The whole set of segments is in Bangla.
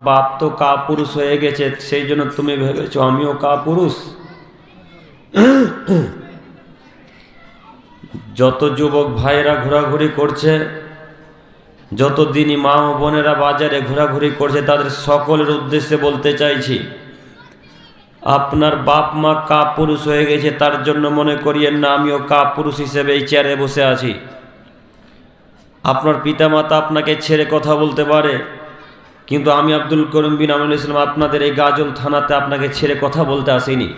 বাপ তো কাপুরুষ হয়ে গেছে, সেই জন্য তুমি ভেবেছো আমিও কাপুরুষ। যত যুবক ভাইরা ঘোরাঘুরি করছে, যত দিনই মা ও বোনেরা বাজারে ঘোরাঘুরি করছে, তাদের সকলের উদ্দেশ্যে বলতে চাইছি, আপনার বাপ মা কাপুরুষ হয়ে গেছে, তার জন্য মনে করিয়েন না আমিও কাপুরুষ হিসেবে এই চেয়ারে বসে আছি। আপনার পিতামাতা আপনাকে ছেড়ে কথা বলতে পারে, কিন্তু আমি আব্দুল করিম বিন আমিনুল ইসলাম আপনাদের এই গাজল থানাতে আপনাকে ছেড়ে কথা বলতে আসিনি।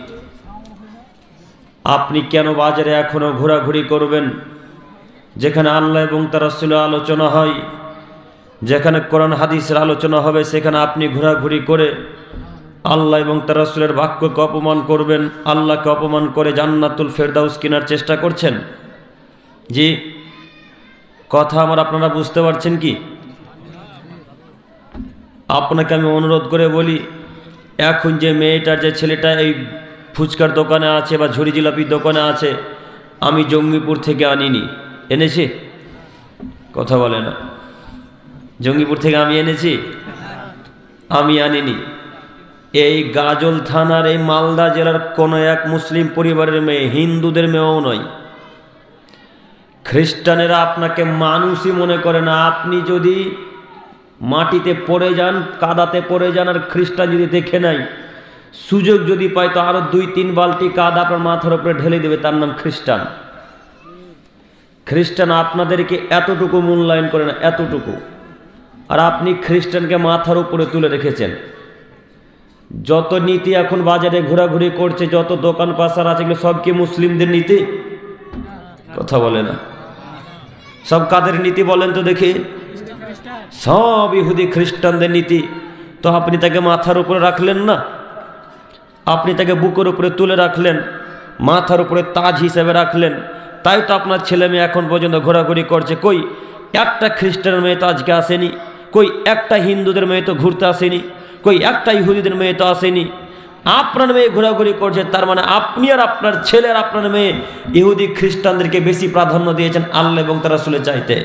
আপনি কেন বাজারে এখনো ঘোরাঘুরি করবেন? যেখানে আল্লাহ এবং তার রাসূলের আলোচনা হয়, যেখানে কোরআন হাদিসের আলোচনা হবে, সেখানে আপনি ঘোরাঘুরি করে আল্লাহ এবং তার রাসূলের বাক্যকে অপমান করবেন, আল্লাহকে অপমান করে জান্নাতুল ফেরদাউস কেনার চেষ্টা করছেন। জি, কথা আমার আপনারা বুঝতে পারছেন কি? আপনাকে আমি অনুরোধ করে বলি, এখন যে মেয়েটার যে ছেলেটা এই ফুচকার দোকানে আছে বা ঝুড়ি জিলাপির দোকানে আছে, আমি জঙ্গিপুর থেকে আনিনি, এনেছি? কথা বলে না। জঙ্গিপুর থেকে আমি এনেছি? আমি আনিনি। এই গাজল থানার এই মালদা জেলার কোনো এক মুসলিম পরিবারের মেয়ে, হিন্দুদের মেয়েও নয়। খ্রিস্টানেরা আপনাকে মানুষই মনে করে না। আপনি যদি মাটিতে পড়ে যান, কাদাতে পড়ে যান, আর খ্রিস্টান যদি দেখে নাই, সুযোগ যদি পায় তো আরো 2-3 বালতি কাদা আপনার মাথার উপরে ঢেলে দেবে, তার নাম খ্রিস্টান। খ্রিস্টান আপনাদেরকে এতটুকু মূল্যায়ন করে না, এতটুকু। আর আপনি খ্রিস্টানকে মাথার উপরে তুলে রেখেছেন। যত নীতি এখন বাজারে ঘোরাঘুরি করছে, যত দোকান পাশার আছে, এগুলো সব কি মুসলিমদের নীতি? কথা বলে না। সব কাদের নীতি বলেন তো দেখি? সব ইহুদি খ্রিস্টানদের নীতি। তো আপনি তাকে মাথার উপরে রাখলেন না, আপনি তাকে বুকের উপরে তুলে রাখলেন, মাথার উপরে তাজ হিসেবে রাখলেন। তাই তো আপনার ছেলে মেয়ে এখন পর্যন্ত ঘোরাঘুরি করছে। কই একটা খ্রিস্টানের মেয়ে তো আজকে আসেনি, কই একটা হিন্দুদের মেয়ে তো ঘুরতে আসেনি, কই একটা ইহুদিদের মেয়ে তো আসেনি। আপনার মেয়ে ঘোরাঘুরি করছে, তার মানে আপনি আর আপনার ছেলে আর আপনার মেয়ে ইহুদি খ্রিস্টানদেরকে বেশি প্রাধান্য দিয়েছেন আল্লাহ এবং তার রাসূলের চাইতে।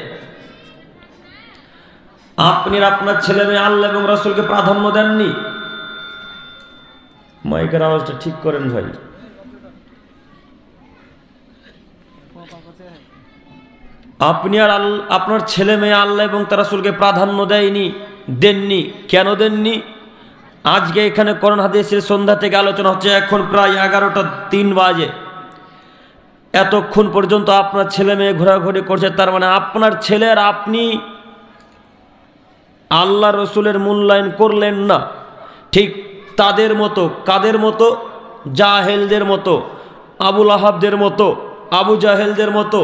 আপনি আর আপনার ছেলে মেয়ে আল্লাহ এবং রাসূলকে প্রাধান্য দেননি। মাইকের আওয়াজটা ঠিক করেন ভাই। আপনি আর আপনার ছেলে মেয়ে আল্লাহ এবং তার রাসূলকে প্রাধান্য দেননি। কেন দেননি? আজকে এখানে কোরআন হাদিসের সন্ধ্যা থেকে আলোচনা হচ্ছে, এখন প্রায় 11:03 বাজে। এতক্ষণ পর্যন্ত আপনার ছেলে মেয়ে ঘোরাঘুরি করছে, তার মানে আপনার ছেলে আর আপনি আল্লাহ রসুলের মূল্যায়ন করলেন না। ঠিক তাদের মতো, কাদের মতো? জাহেলদের মতো, আবুল আহাবদের মতো, আবু জাহেলদের মতো,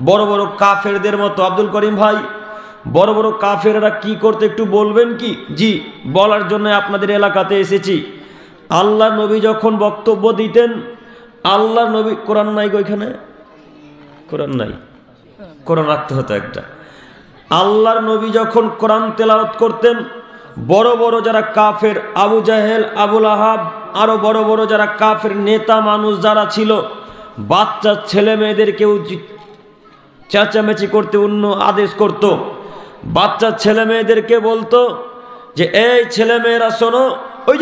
বড় বড় কাফেরদের মতো। আব্দুল করিম ভাই, বড় বড় কাফেররা কি করতে একটু বলবেন কি? জি, বলার জন্য আপনাদের এলাকাতে এসেছি। আল্লাহ নবী যখন বক্তব্য দিতেন, আল্লাহ নবী, কোরআন নাই গো এখানে, কোরআন নাই, কোরআন রাখতে হতো একটা। আল্লাহর নবী যখন কোরআন তেলাওয়াত করতেন, বড় বড় যারা কাফের, আবু জাহেল, আবুল আহাব, আরো বড় বড় যারা কাফের নেতা মানুষ যারা ছিল, বাচ্চা ছেলে মেয়েদেরকেও চেঁচামেচি করতে অন্য আদেশ করত। বাচ্চা ছেলে মেয়েদেরকে বলতো যে এই ছেলে মেয়েরা শোনো, ওই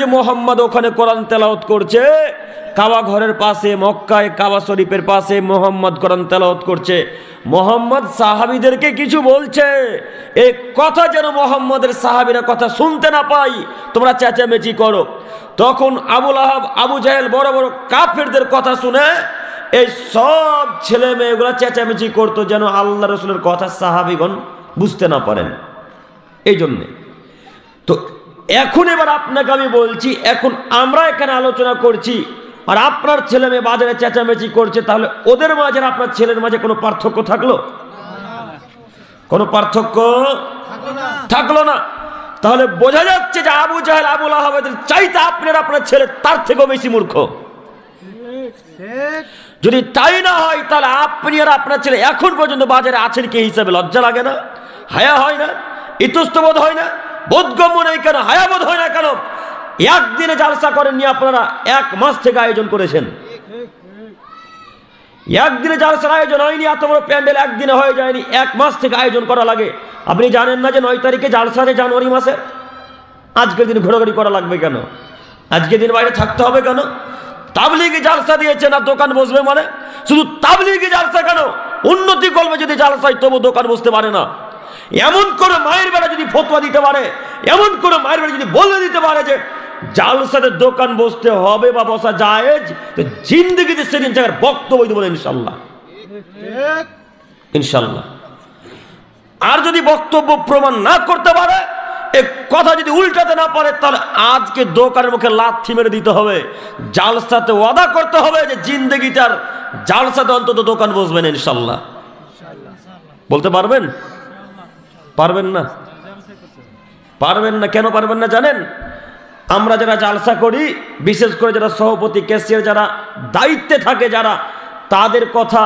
যে মোহাম্মদ ওখানে কোরআন তেলাওয়াত করছে, কাবা ঘরের পাশে, মক্কায় কাবা শরীফের পাশে মোহাম্মদ কোরআন তেলাওয়াত করছে, মোহাম্মদ সাহাবীদেরকে কিছু বলছে, এই কথা যেন মোহাম্মদের সাহাবীরা কথা শুনতে না পাই, তোমরা চেঁচামেচি করো। তখন আবুল আহাব, আবু জাহেল, বড় বড় কাফেরদের কথা শুনে এই সব ছেলে মেয়েগুলা চেঁচামেচি করতো, যেন আল্লাহ রসুলের কথা সাহাবীগণ বুঝতে না পারেন। এই জন্যে তো এখন এবার আপনাকে আমি বলছি, এখন আমরা এখানে আলোচনা করছি আর আপনার ছেলে মেয়ে বাজারে চেঁচামেচি করছে, তাহলে ওদের মাঝে আর আপনার ছেলের মাঝে কোনো পার্থক্য থাকলো? কোনো পার্থক্য থাকলো না। তাহলে বোঝা যাচ্ছে যে আবু জাহেল, আবুল আহাবের চাইতে আপনার ছেলে তার থেকেও বেশি মূর্খ। যদি তাই না হয়, তাহলে আপনি আর আপনার ছেলে এখন পর্যন্ত বাজারে আছেন কি হিসাবে? লজ্জা লাগে না? হায়া হয় না? ইতস্তবোধ হয় না? বোধগম্য নেই কেন? হায়াবোধ হয় না কেন? একদিনে জালসা করেননি আপনারা, 1 মাস থেকে আয়োজন করেছেন। একদিনে জালসার আয়োজন হয়নি, এত বড় প্যান্ডেল একদিনে হয়ে যায়নি, 1 মাস থেকে আয়োজন করা লাগে। আপনি জানেন না যে 9 তারিখে জালসা আছে জানুয়ারি মাসে? আজকের দিন ঘোরাঘুরি করা লাগবে কেন? আজকের দিন বাইরে থাকতে হবে কেন? তাবলিগি জালসা দিয়েছে না দোকান বসবে মানে শুধু তাবলিগি জালসা কেন? উন্নতি করবে যদি জালসায়, তবু দোকান বসতে পারে না। এমন করে মায়ের বেলা যদি ফতোয়া দিতে পারে, এমন করে মায়ের বেলা যদি বলে দিতে পারে যে জালসাতে দোকান বসতে হবে বা বসা জায়েজ, তো জিন্দগিতে সেদিন জায়গার বক্তব্য দেবো ইনশাল্লাহ, ইনশাল্লাহ। আর যদি বক্তব্য প্রমাণ না করতে পারে, এক কথা যদি উল্টাতে না পারে, তাহলে আজকে দোকানের মুখে লাথি মেরে দিতে হবে। জালসাতে ওয়াদা করতে হবে যে জিন্দগিটার জালসাতে অন্তত দোকান বসবেন ইনশাল্লাহ। বলতে পারবেন? পারবেন না? পারবেন না। কেন পারবেন না জানেন? আমরা যারা জালসা করি, বিশেষ করে যারা সভাপতি, ক্যাশিয়ার, যারা দায়িত্বে থাকে, যারা, তাদের কথা,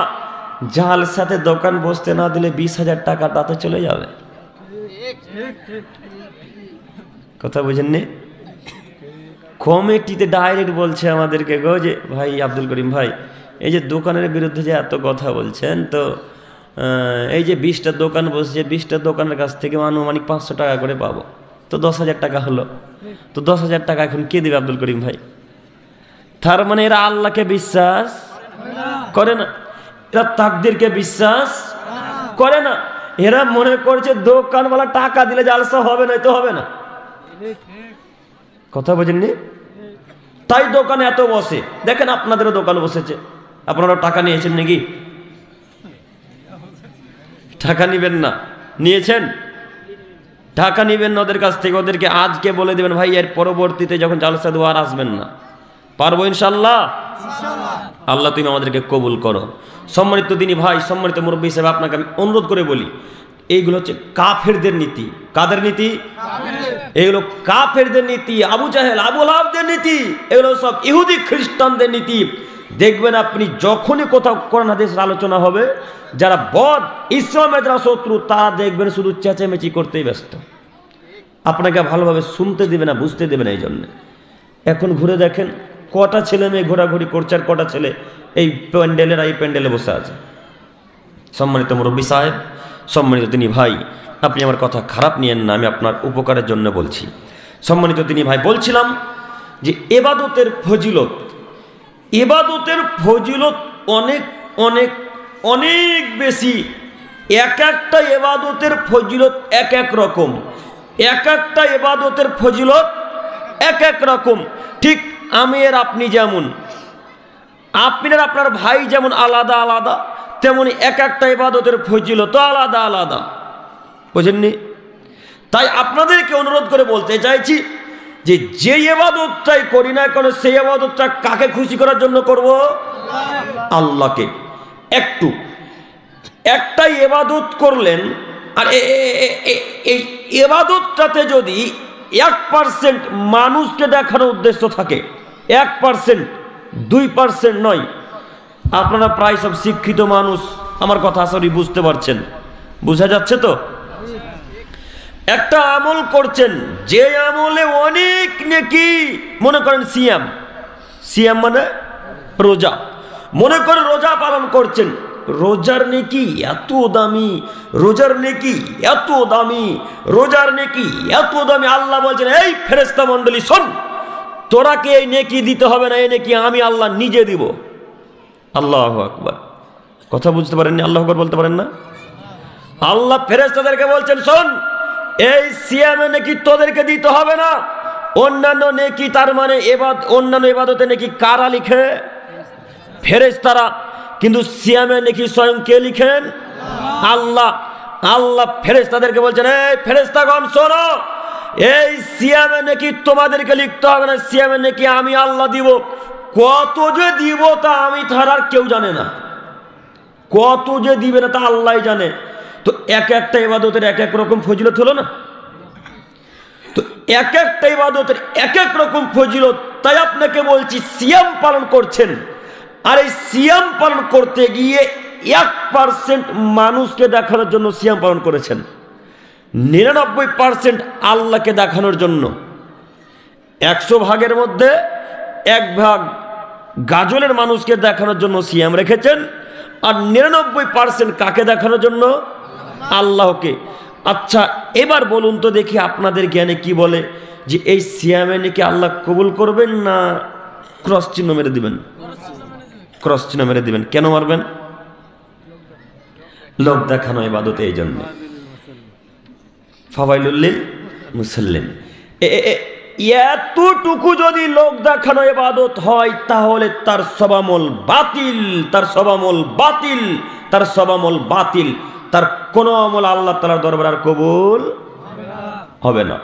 জালসাতে দোকান বসতে না দিলে 20,000 টাকা তাতে চলে যাবে। কথা বুঝেননি? কমিটিতে ডাইরেক্ট বলছে আমাদেরকে গো যে ভাই আব্দুল করিম ভাই, এই যে দোকানের বিরুদ্ধে যে এত কথা বলছেন, তো এই যে 20টা দোকান বসছে, 20টা দোকানের কাছ থেকে আনুমানিক 500 টাকা করে পাবো, তো 10,000 টাকা হলো। তো 10,000 টাকা এখন কে দেবে আব্দুল করিম ভাই? তার মানে এরা আল্লাহকে বিশ্বাস করে না, এরা তাকদীরকে বিশ্বাস করে না। এরা মনে করছে দোকানওয়ালা টাকা দিলে জালসা হবে, না তো হবে না। কথা বোঝেননি? তাই দোকানে এত বসে। দেখেন আপনাদেরও দোকান বসেছে, আপনারা টাকা নিয়েছেন নাকি? টাকা নিবেন না? নিয়েছেন? টাকা নিবেন না ওদের কাছ থেকে। ওদেরকে আজকে বলে দেবেন ভাই এর পরবর্তীতে যখন জালসা দেবো আর আসবেন না। পারবো ইনশাল্লাহ? আল্লাহ তুমি আমাদেরকে কবুল করো। সম্মানিত দিনী ভাই, সম্মানিত মুরব্বী হিসেবে আপনাকে আমি অনুরোধ করে বলি, এইগুলো হচ্ছে কাফেরদের নীতি। কাদের নীতি? এগুলো কাফেরদের নীতি, আবু জাহেল, আবু লাহাবদের নীতি, এগুলো সব ইহুদি খ্রিস্টানদের নীতি। দেখবেন আপনি যখনই কোথাও কোরআন হাদিসের আলোচনা হবে, যারা বদ, ইসলামের যারা শত্রু, তারা দেখবেন শুধু চেঁচামেচি করতেই ব্যস্ত, আপনাকে ভালোভাবে শুনতে দেবে না, বুঝতে দেবে না। এই জন্যে এখন ঘুরে দেখেন কটা ছেলে মেয়ে ঘোরাঘুরি করছে, আর কটা ছেলে এই প্যান্ডেলের এই প্যান্ডেলে বসে আছে। সম্মানিত মুরব্বী সাহেব, সম্মানিত তিনি ভাই, আপনি আমার কথা খারাপ নিয়েন না, আমি আপনার উপকারের জন্য বলছি। সম্মানিত তিনি ভাই, বলছিলাম যে এবাদতের ফজিলত, এবাদতের ফজিলত অনেক অনেক অনেক বেশি। এক একটা এবাদতের ফজিলত এক এক রকম, এক একটা এবাদতের ফজিলত এক এক রকম। ঠিক আমি আর আপনি যেমন, আপনার আপনার ভাই যেমন আলাদা আলাদা, তেমনি এক একটা ইবাদতের ফজিলত আলাদা আলাদা। বুঝেননি? তাই আপনাদেরকে অনুরোধ করে বলতে চাইছি যে যে ইবাদতটাই করি না কেন, সেই ইবাদতটা কাকে খুশি করার জন্য করব? আল্লাহকে। একটু একটা ইবাদত করলেন, আর এই ইবাদতটাতে যদি 1% মানুষকে দেখানোর উদ্দেশ্য থাকে, 1%, 2% নয়। আপনারা প্রায় সব শিক্ষিত মানুষ, আমার কথা আসলে বুঝতে পারছেন, বোঝা যাচ্ছে তো? একটা আমল করছেন, যে আমলে অনেক নেকি, মনে করেন সিয়াম, সিয়াম মানে রোজা, মনে করে রোজা পালন করছেন, রোজার নেকি এত দামি, রোজার নেকি এত দামি, রোজার নেকি এত দামি। আল্লাহ বলছেন এই ফেরেশতা মণ্ডলী শোন, তোরাকে এই নেকি দিতে হবে না, এই নেকি আমি আল্লাহ নিজে দিব। আল্লাহু আকবার। কথা বুঝতে পারেননি? আল্লাহু আকবার বলতে পারেন না? আল্লাহ ফেরেশতাদেরকে বলছেন শোন, এই সিয়ামে নেকি তোদেরকে দিতে হবে না, অন্যান্য নেকি, তার মানে অন্যান্য ইবাদতে নেকি কারা লিখে? ফেরেশতারা। কিন্তু সিয়ামে নেকি স্বয়ং কে লিখেন? আল্লাহ। আল্লাহ ফেরেশতাদেরকে বলছেন এই ফেরেশতাগণ শোনো, এই সিয়ামে নেকি তোমাদেরকে লিখতে হবে না, সিয়ামে নেকি আমি আল্লাহ দিব। কত যে দিব তা আমি ছাড়া আর কেউ জানে না, কত যে দিবে না তা আল্লাহই জানে। তো এক একটা ইবাদতের এক এক রকম ফজিলত হলো না? তো এক একটা ইবাদতের এক এক রকম ফজিলত। তাই আপনাকে বলছি, সিয়াম পালন করছেন, আর এই সিয়াম পালন করতে গিয়ে 1% মানুষকে দেখানোর জন্য সিয়াম পালন করেছেন, 99% আল্লাহকে দেখানোর জন্য। 100 ভাগের মধ্যে 1 ভাগ গাজলের মানুষকে দেখানোর জন্য সিয়াম রেখেছেন, আর 99% কাকে দেখানোর জন্য? আল্লাহকে। আচ্ছা এবার বলুন তো দেখি আপনাদের জ্ঞানে কি বলে যে এই সিয়ামে নাকি আল্লাহ কবুল করবেন না ক্রস চিহ্ন মেরে দিবেন? ক্রস চিহ্ন মেরে দিবেন। কেন মারবেন? লোক দেখানো ইবাদত, এই জন্য ফাওয়াইলুল লিল মুসাল্লিন। এতটুকু যদি লোক দেখানো ইবাদত হয় তাহলে তার সবামল বাতিল, তার সবামল বাতিল, তার সবামল বাতিল, তার কোনো আমল আল্লাহ তাআলার দরবারে আর কবুল হবে না।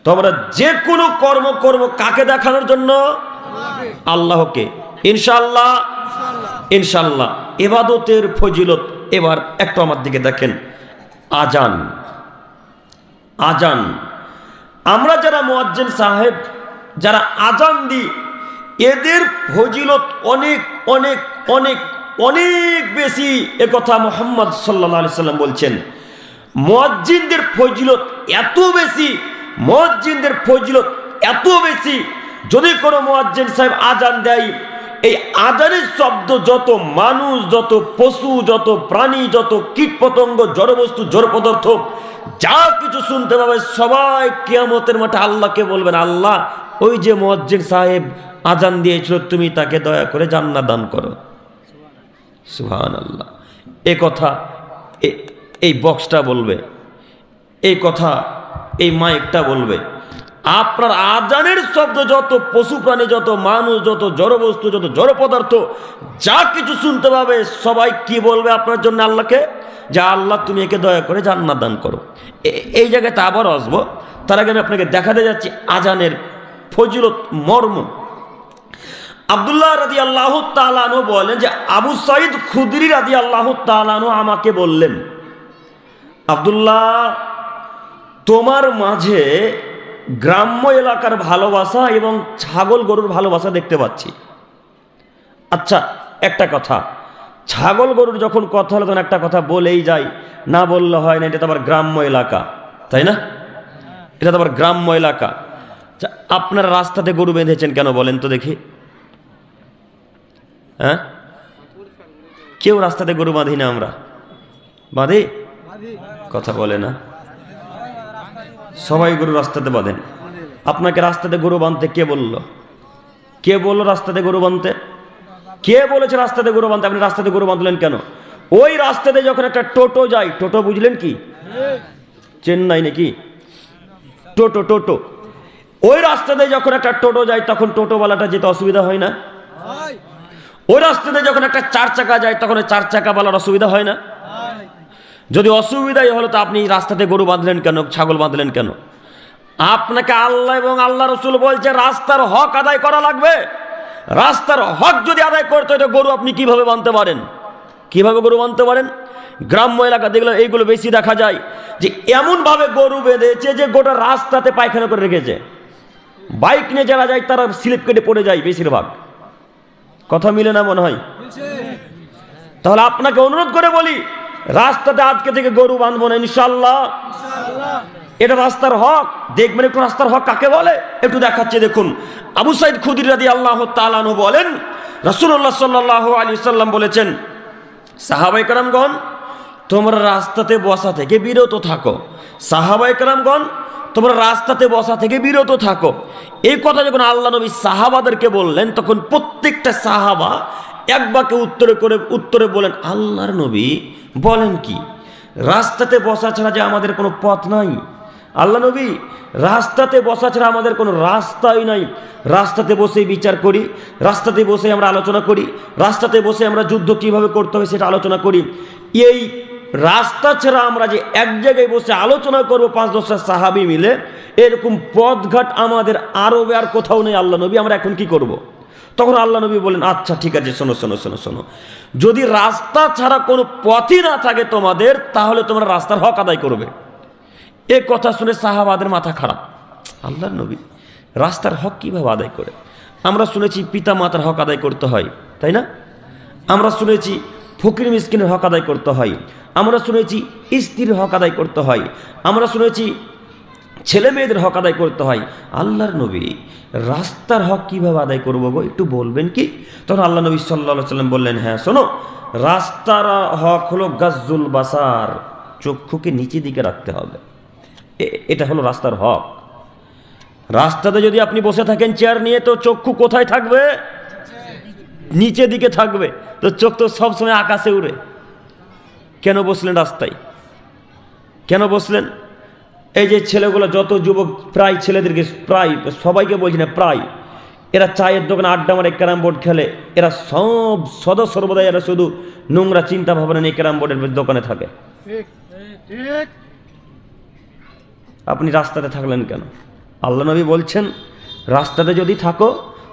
তো আমরা যে কোনো কর্ম করব কাকে দেখানোর জন্য? আল্লাহকে। ইনশাআল্লাহ, ইনশাআল্লাহ। ইবাদতের ফজিলত এবার একটু আমার দিকে দেখেন। আজান, আজান, আমরা যারা মুয়াজ্জিন সাহেব যারা আজান দিই এদের ফজিলত অনেক অনেক অনেক অনেক বেশি। একথা মুহাম্মদ সাল্লাল্লাহু আলাইহি সাল্লাম বলছেন। মুয়াজ্জিনদের ফজিলত এত বেশি, মুয়াজ্জিনদের ফজিলত এত বেশি, যদি কোনো মুয়াজ্জিন সাহেব আজান দেয় এই আজানের শব্দ যত মানুষ, যত পশু, যত প্রাণী, যত কীট পতঙ্গ, জড়বস্তু, জড় পদার্থ যা কিছু শুনতে পাবে সবাই কিয়ামতের মাঠে আল্লাহকে বলবেন, আল্লাহ ওই যে মুয়াজ্জিন সাহেব আজান দিয়েছিল তুমি তাকে দয়া করে জান্নাত দান করো। সুবহানাল্লাহ। এই কথা এই বক্সটা বলবে, এই কথা এই মাইকটা বলবে। আপনার আজানের শব্দ যত পশু প্রাণী, যত মানুষ, যত জড়বস্তু, যত জড় পদার্থ যা কিছু শুনতে পাবে সবাই কি বলবে আপনার জন্য? আল্লাহকে, যা আল্লাহ তুমি একে দয়া করে জান্নাত দান করো। এই জায়গাতে আবার আসবো, তার আগে আমি আপনাকে দেখাতে যাচ্ছি আজানের ফজিলত মর্ম। আব্দুল্লাহ রাদিয়াল্লাহু তাআলা আনহু বলেন যে আবু সাঈদ খুদরি রাদিয়াল্লাহু তাআলা আনহু আমাকে বললেন, আব্দুল্লাহ তোমার মাঝে গ্রাম্য এলাকার ভালোবাসা এবং ছাগল গরুর ভালোবাসা দেখতে পাচ্ছি। আচ্ছা একটা কথা, ছাগল গরুর যখন কথা হলো তখন একটা কথা বলেই যায়, না বললে হয় না, এটা তো আবার গ্রাম্য এলাকা, তাই না? এটা তো আবার গ্রাম্য এলাকা। আপনারা রাস্তাতে গরু বেঁধেছেন কেন বলেন তো দেখি? হ্যাঁ, কেউ রাস্তাতে গরু বাঁধি না, আমরা বাঁধি? কথা বলে না, সবাই গরু রাস্তাতে বাঁধেন। আপনাকে রাস্তাতে গরু বাঁধতে কে বলল? কে বললো রাস্তাতে গরু বাঁধতে? কে বলেছে রাস্তাতে গরু বাঁধতে? আপনি রাস্তাতে গরু বাঁধলেন কেন? ওই রাস্তাতে যখন একটা টোটো যায়, টোটো বুঝলেন কি? চেন্নাই নাকি টোটো? টোটো, ওই রাস্তাতে যখন একটা টোটো যায় তখন টোটোওয়ালাটা যেতে অসুবিধা হয় না? ওই রাস্তাতে যখন একটা চার চাকা যায় তখন ওই চার চাকাওয়ালার অসুবিধা হয় না? যদি অসুবিধাই হলো তো আপনি রাস্তাতে গরু বাঁধলেন কেন, ছাগল বাঁধলেন কেন? আপনাকে আল্লাহ এবং আল্লাহ রসুল বলছে রাস্তার হক আদায় করা লাগবে। রাস্তার হক যদি আদায় করতে হয় তো গরু আপনি কিভাবে বাঁধতে পারেন? কিভাবে গরু বাঁধতে পারেন? গ্রাম্য এলাকা দেখলে এইগুলো বেশি দেখা যায় যে এমনভাবে গরু বেঁধেছে যে গোটা রাস্তাতে পায়খানা করে রেখেছে। বাইক নিয়ে যারা যায় তারা স্লিপ কেটে পড়ে যায় বেশিরভাগ। কথা মিলে না মনে হয়? তাহলে আপনাকে অনুরোধ করে বলি, রাস্তাতে আজকে থেকে গরু বাঁধবো না ইনশাআল্লাহ। এটা রাস্তার হক। দেখবেন একটু রাস্তার হক কাকে বলে, একটু দেখাচ্ছে দেখুন। আবু সাঈদ খুদরি রাদিয়াল্লাহু তাআলা আনহু বলেন, রাসূলুল্লাহ সাল্লাল্লাহু আলাইহি সাল্লাম বলেছেন, সাহাবায়ে কেরামগণ তোমরা রাস্তাতে বসা থেকে বিরত থাকো। সাহাবায়ে কেরামগণ তোমরা রাস্তাতে বসা থেকে বিরত থাকো। এই কথা যখন আল্লাহ নবী সাহাবাদেরকে বললেন তখন প্রত্যেকটা সাহাবা এক বাক্যে উত্তরে বলেন, আল্লাহর নবী বলেন কি? রাস্তাতে বসা ছাড়া যে আমাদের কোনো পথ নাই। আল্লাহ নবী, রাস্তাতে বসা ছাড়া আমাদের কোনো রাস্তাই নাই। রাস্তাতে বসে বিচার করি, রাস্তাতে বসে আমরা আলোচনা করি, রাস্তাতে বসে আমরা যুদ্ধ কিভাবে করতে হবে সেটা আলোচনা করি। এই রাস্তা ছাড়া আমরা যে এক জায়গায় বসে আলোচনা করবো ৫-১০টা সাহাবী মিলে, এরকম পথঘাট আমাদের আরবে আর কোথাও নেই। আল্লাহ নবী আমরা এখন কি করব? তখন আল্লাহ নবী বলেন, আচ্ছা ঠিক আছে, শোনো শোনো শোনো শোনো, যদি রাস্তা ছাড়া কোনো পথই না থাকে তোমাদের, তাহলে তোমরা রাস্তার হক আদায় করবে। এ কথা শুনে সাহাবাদের মাথা খারাপ। আল্লাহর নবী রাস্তার হক কিভাবে আদায় করে? আমরা শুনেছি পিতা মাতার হক আদায় করতে হয়, তাই না? আমরা শুনেছি ফকির মিসকিনের হক আদায় করতে হয়, আমরা শুনেছি স্ত্রীর হক আদায় করতে হয়, আমরা শুনেছি ছেলে মেয়েদের হক আদায় করতে হয়। আল্লাহর নবী রাস্তার হক কিভাবে আদায় করবো গো, একটু বলবেন কি? তখন আল্লাহ নবী সাল্লাল্লাহু আলাইহি সাল্লাম বললেন, হ্যাঁ শোনো, রাস্তার হক হলো গাজ্জুল বাসার, চক্ষুকে নিচের দিকে রাখতে হবে। এটা হলো রাস্তার হক। রাস্তাতে যদি আপনি বসে থাকেন চেয়ার নিয়ে, তো চক্ষু কোথায় থাকবে? নিচের দিকে থাকবে। তো চোখ তো সবসময় আকাশে উড়ে। কেন বসলেন রাস্তায়? কেন বসলেন? এই যে ছেলেগুলো, যত যুবক, প্রায় ছেলেদেরকে, প্রায় সবাইকে বলছি না, প্রায় এরা চায়ের দোকানে আড্ডা মারে, ক্যারাম বোর্ড খেলে, এরা সব সদা সর্বদাই এরা শুধু নোংরা চিন্তা ভাবনা নিয়ে ক্যারাম বোর্ডের দোকানে থাকে। আপনি রাস্তাতে থাকলেন কেন? আল্লাহ নবী বলছেন রাস্তাতে যদি থাকো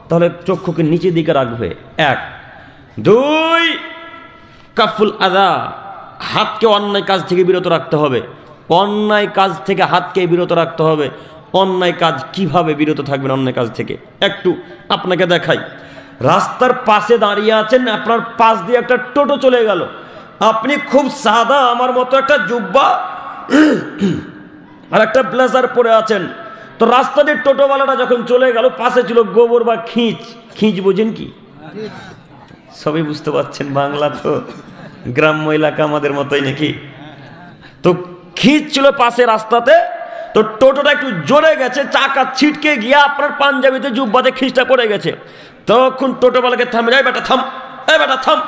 তাহলে চক্ষুকে নিচের দিকে রাখবে। 1 2 কাফুল আদা, হাতকে অন্যায় কাজ থেকে বিরত রাখতে হবে। অন্যায় কাজ থেকে হাতকে বিরত রাখতে হবে। অন্যায় কাজ কিভাবে বিরত থাকবেন অন্যায় কাজ থেকে? একটু আপনাকে দেখাই। রাস্তার পাশে দাঁড়িয়ে আছেন, আপনার পাশ দিয়ে একটা টোটো চলে গেল, আপনি খুব সাদা আমার মতো একটা জুব্বা আর একটা ব্লেজার পরে আছেন, তো রাস্তা দিয়ে টোটোওয়ালাটা যখন চলে গেল, পাশে ছিল গোবর বা খিঁচ। খিঁচ বোঝেন কি? সবই বুঝতে পারছেন, বাংলা তো গ্রাম্য এলাকা আমাদের মতোই নাকি। তো খিঁচ ছিল পাশে রাস্তাতে, তো টোটোটা একটু জোরে গেছে, চাকা ছিটকে গিয়ে আপনার পাঞ্জাবিতে জুব্বাতে খিঁচটা পড়ে গেছে। তখন টোটোওয়ালাকে থামে যায়, বেটা থাম, এই বেটা থাম।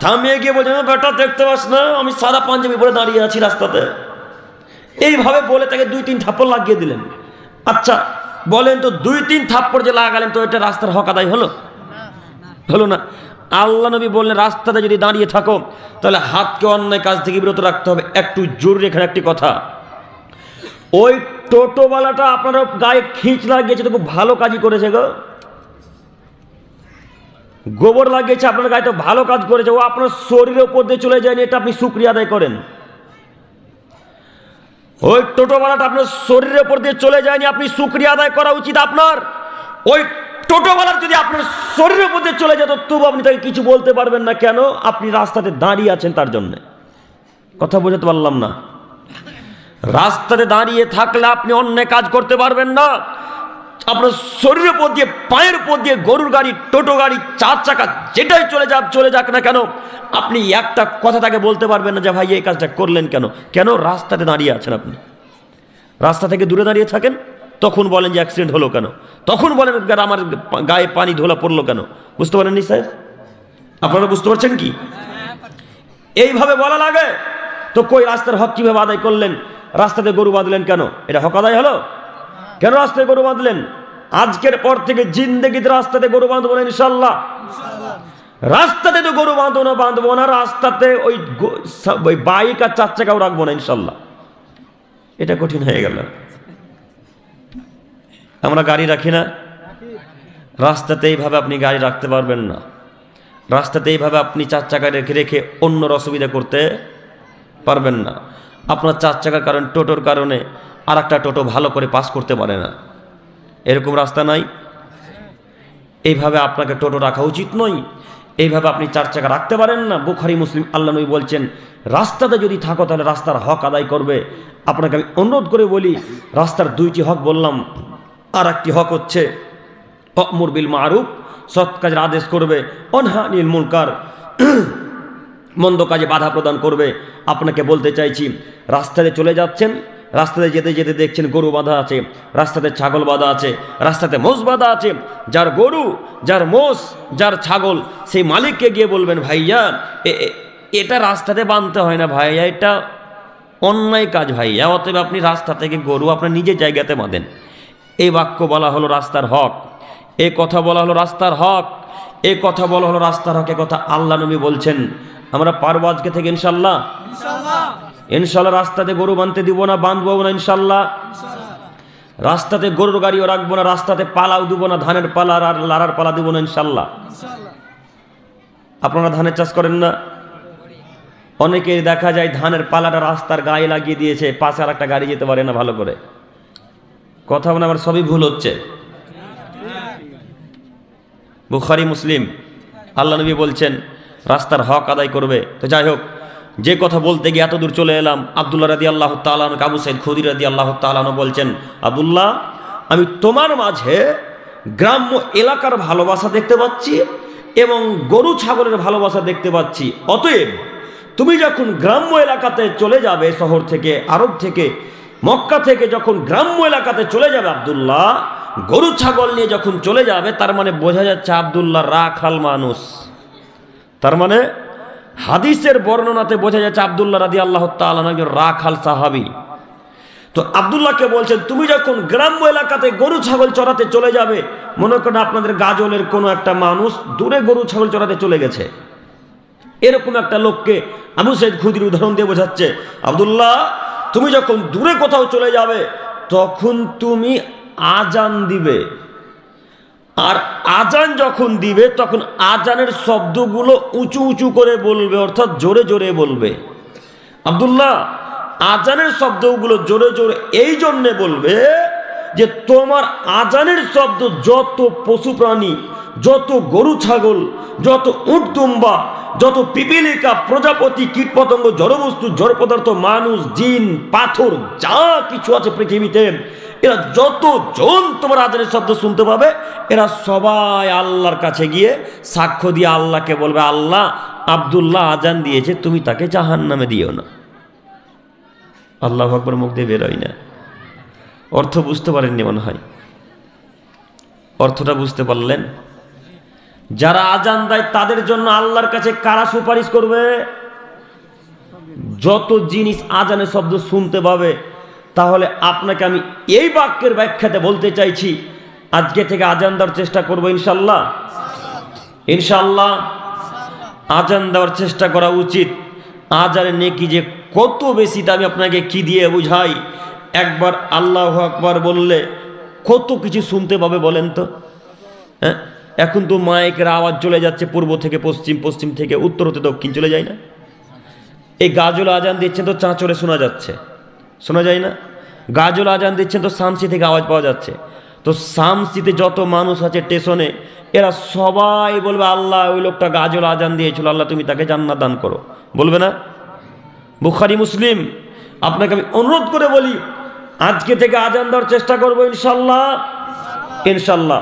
থামিয়ে গিয়ে বলছে, বেটা দেখতে পাস না আমি সাদা পাঞ্জাবি পরে দাঁড়িয়ে আছি রাস্তাতে? এইভাবে বলে তাকে 2-3 থাপ্পড় লাগিয়ে দিলেন। আচ্ছা বলেন তো, 2-3 থাপ্পড় যে লাগালেন, তো এটা রাস্তার হক আদায় হলো? হলো না। আল্লাহ নবী বললেন রাস্তাতে যদি দাঁড়িয়ে থাকো তাহলে হাতকে অন্যায় কাজ থেকে বিরত রাখতে হবে। একটু জরুরি এখানে একটি কথা, ওই টোটোওয়ালাটা আপনার গায়ে খিঁচ লাগিয়েছে তো খুব ভালো কাজই করেছে গো। গোবর লাগিয়েছে আপনার গায়ে, তো ভালো কাজ করেছে। ও আপনার শরীরের উপর দিয়ে চলে যায়নি, এটা আপনি শুকরিয়া আদায় করেন। ওই টোটোওয়ালাটা আপনার শরীরের উপর দিয়ে চলে যায়নি, আপনি শুকরিয়া আদায় করা উচিত আপনার। ওই টোটোওয়ালার যদি আপনার শরীরের উপর দিয়ে চলে যেত, তবু আপনি তাকে কিছু বলতে পারবেন না। কেন? আপনি রাস্তাতে দাঁড়িয়ে আছেন তার জন্য। কথা বোঝাতে পারলাম না? রাস্তাতে দাঁড়িয়ে থাকলে আপনি অন্যায় কাজ করতে পারবেন না। আপনার শরীরের উপর দিয়ে, পায়ের উপর দিয়ে গরুর গাড়ি, টোটো গাড়ি, 4 চাকা যেটাই চলে যাক না কেন, আপনি একটা কথা তাকে বলতে পারবেন না যে ভাই এই কাজটা করলেন কেন? কেন? রাস্তাতে দাঁড়িয়ে আছেন আপনি। রাস্তা থেকে দূরে দাঁড়িয়ে থাকেন, তখন বলেন যে অ্যাক্সিডেন্ট হলো কেন, তখন বলেন আমার গায়ে পানি ধোলা পড়লো কেন। বুঝতে পারেননি স্যার? আপনারা বুঝতে পারছেন কি? এইভাবে বলা লাগে। তো কই রাস্তার হক কিভাবে আদায় করলেন? রাস্তাতে গরু বাঁধলেন কেন? এটা হক আদায় হলো? কেন রাস্তায় গরু বাঁধলেন? আজকের পর থেকে জিন্দেগিতে রাস্তাতে গরু বাঁধবো না ইনশাল্লাহ। রাস্তাতে তো গরু বাঁধবো না, রাস্তাতে ওই বাইক আর 4 চাকাও রাখবো না ইনশাল্লাহ। এটা কঠিন হয়ে গেল। আমরা গাড়ি রাখি না? রাস্তাতে এইভাবে আপনি গাড়ি রাখতে পারবেন না। রাস্তাতে এইভাবে আপনি 4 চাকা রেখে অন্যর অসুবিধা করতে পারবেন না। আপনার 4 চাকার কারণে, টোটোর কারণে আর একটা টোটো ভালো করে পাস করতে পারে না, এরকম রাস্তা নাই? এইভাবে আপনাকে টোটো রাখা উচিত নয়। এইভাবে আপনি 4 চাকা রাখতে পারেন না। বুখারী মুসলিম আল্লাহ নবী বলছেন রাস্তাতে যদি থাকো তাহলে রাস্তার হক আদায় করবে। আপনাকে আমি অনুরোধ করে বলি, রাস্তার 2টি হক বললাম, আর একটি হক হচ্ছে অ'মুর বিল মারুফ, সৎ কাজের আদেশ করবে, অনহা আনিল মুনকার, মন্দ কাজে বাধা প্রদান করবে। আপনাকে বলতে চাইছি, রাস্তাতে চলে যাচ্ছেন, রাস্তাতে যেতে যেতে দেখছেন গরু বাঁধা আছে, রাস্তাতে ছাগল বাঁধা আছে, রাস্তাতে মোষ বাঁধা আছে। যার গরু, যার মোষ, যার ছাগল, সেই মালিককে গিয়ে বলবেন ভাইয়া এটা রাস্তাতে বাঁধতে হয় না ভাইয়া, এটা অন্যায় কাজ ভাইয়া, অতএব আপনি রাস্তা থেকে গরু আপনার নিজের জায়গাতে বাঁধেন। এই বাক্য বলা হলো রাস্তার হক। এই কথা বলা হলো রাস্তার হক। এই কথা বলা হলো রাস্তার হক। এ কথা আল্লাহ নবী বলছেন। আমরা পারবো আজকে থেকে ইনশাল্লাহ? ইনশাল্লাহ রাস্তাতে গরু বাঁধতে দিব না, বাঁধবো না ইনশাল্লাহ। রাস্তাতে গরুর গাড়িও রাখবো না, রাস্তাতে পালাও দিব না, ধানের পালা আর লাড়ার পালা দিব না ইনশাল্লাহ। আপনারা ধানের চাষ করেন না? অনেকেই দেখা যায় ধানের পালাটা রাস্তার গায়ে লাগিয়ে দিয়েছে, পাশে আর একটা গাড়ি যেতে পারে না ভালো করে। কথা বলে আমার সবই ভুল হচ্ছে। বুখারী মুসলিম আল্লাহ নবী বলছেন রাস্তার হক আদায় করবে। তো যাই হোক, যে কথা বলতে গিয়ে এত দূর চলে এলাম, আব্দুল্লাহ রাদিয়াল্লাহু তাআলা আনহু, আবু সাঈদ খুদরী রাদিয়াল্লাহু তাআলা আনহু বলছেন, আব্দুল্লাহ আমি তোমার মাঝে গ্রাম্য এলাকার ভালোবাসা দেখতে পাচ্ছি এবং গরু ছাগলের ভালোবাসা দেখতে পাচ্ছি। অতএব তুমি যখন গ্রাম্য এলাকাতে চলে যাবে, শহর থেকে, আরব থেকে, মক্কা থেকে যখন গ্রাম্য এলাকাতে চলে যাবে আব্দুল্লাহ, গরু ছাগল নিয়ে যখন চলে যাবে, তার মানে বোঝা যাচ্ছে আব্দুল্লাহ রাখাল মানুষ। তার মানে হাদিসের বর্ণনাতে বোঝা যাচ্ছে আব্দুল্লাহ রাদিয়াল্লাহু তাআলা একজন রাখাল সাহাবী। তো আব্দুল্লাহকে বলছেন, তুমি যখন গ্রাম্য এলাকাতে গরু ছাগল চড়াতে চলে যাবে, মনে করেন আপনাদের গাজলের কোনো একটা মানুষ দূরে গরু ছাগল চড়াতে চলে গেছে, এরকম একটা লোককে আবু সাঈদ খুদরি উদাহরণ দিয়ে বোঝাচ্ছে, আব্দুল্লাহ তুমি যখন দূরে কোথাও চলে যাবে তখন তুমি আজান দিবে, আর আজান যখন দিবে তখন আজানের শব্দগুলো উঁচু উঁচু করে বলবে, অর্থাৎ জোরে জোরে বলবে। আব্দুল্লাহ আজানের শব্দগুলো জোরে জোরে এই জন্যে বলবে যে তোমার আজানের শব্দ যত পশু প্রাণী, যত গরু ছাগল, যত উট দুম্বা, যত পিপিলিকা, প্রজাপতি, কীটপতঙ্গ, জড়বস্তু, জড় পদার্থ, মানুষ, জিন, পাথর, যা কিছু আছে পৃথিবীতে, এরা যতজন তোমার আজানের শব্দ শুনতে পাবে, এরা সবাই আল্লাহর কাছে গিয়ে সাক্ষ্য দিয়ে আল্লাহকে বলবে, আল্লাহ আব্দুল্লাহ আজান দিয়েছে, তুমি তাকে জাহান্নামে দিও না। আল্লাহু আকবার মুখ দিয়ে বেরোয় না। অর্থ বুঝতে পারেননি মনে হয়। অর্থটা বুঝতে পারলেন? যারা আজান দেয় তাদের জন্য আল্লাহর কাছে কারা সুপারিশ করবে? যত জিনিস আজানের শব্দ শুনতে পাবে। তাহলে আপনাকে আমি এই বাক্যের ব্যাখ্যাতে বলতে চাইছি, আজকে থেকে আজান দেওয়ার চেষ্টা করবো ইনশাল্লাহ। ইনশাল্লাহ আজান দেওয়ার চেষ্টা করা উচিত। আজানের নেকি যে কত বেশি, তা আমি আপনাকে কি দিয়ে বুঝাই? একবার আল্লাহু আকবার বললে কত কিছু শুনতে পাবে বলেন তো। হ্যাঁ, এখন তো মাইকের আওয়াজ চলে যাচ্ছে পূর্ব থেকে পশ্চিম, পশ্চিম থেকে উত্তর হতে দক্ষিণ চলে যায় না? এই গাজল আজান দিচ্ছেন তো চাঁচরে শোনা যাচ্ছে, শোনা যায় না? গাজল আজান দিচ্ছেন তো শামসি থেকে আওয়াজ পাওয়া যাচ্ছে। তো শামসিতে যত মানুষ আছে স্টেশনে, এরা সবাই বলবে, আল্লাহ ওই লোকটা গাজল আজান দিয়েছিল, আল্লাহ তুমি তাকে জান্নাত দান করো, বলবে না? বুখারী মুসলিম। আপনাকে আমি অনুরোধ করে বলি, আজকে থেকে আজান দেওয়ার চেষ্টা করবো ইনশাল্লাহ। ইনশাল্লাহ।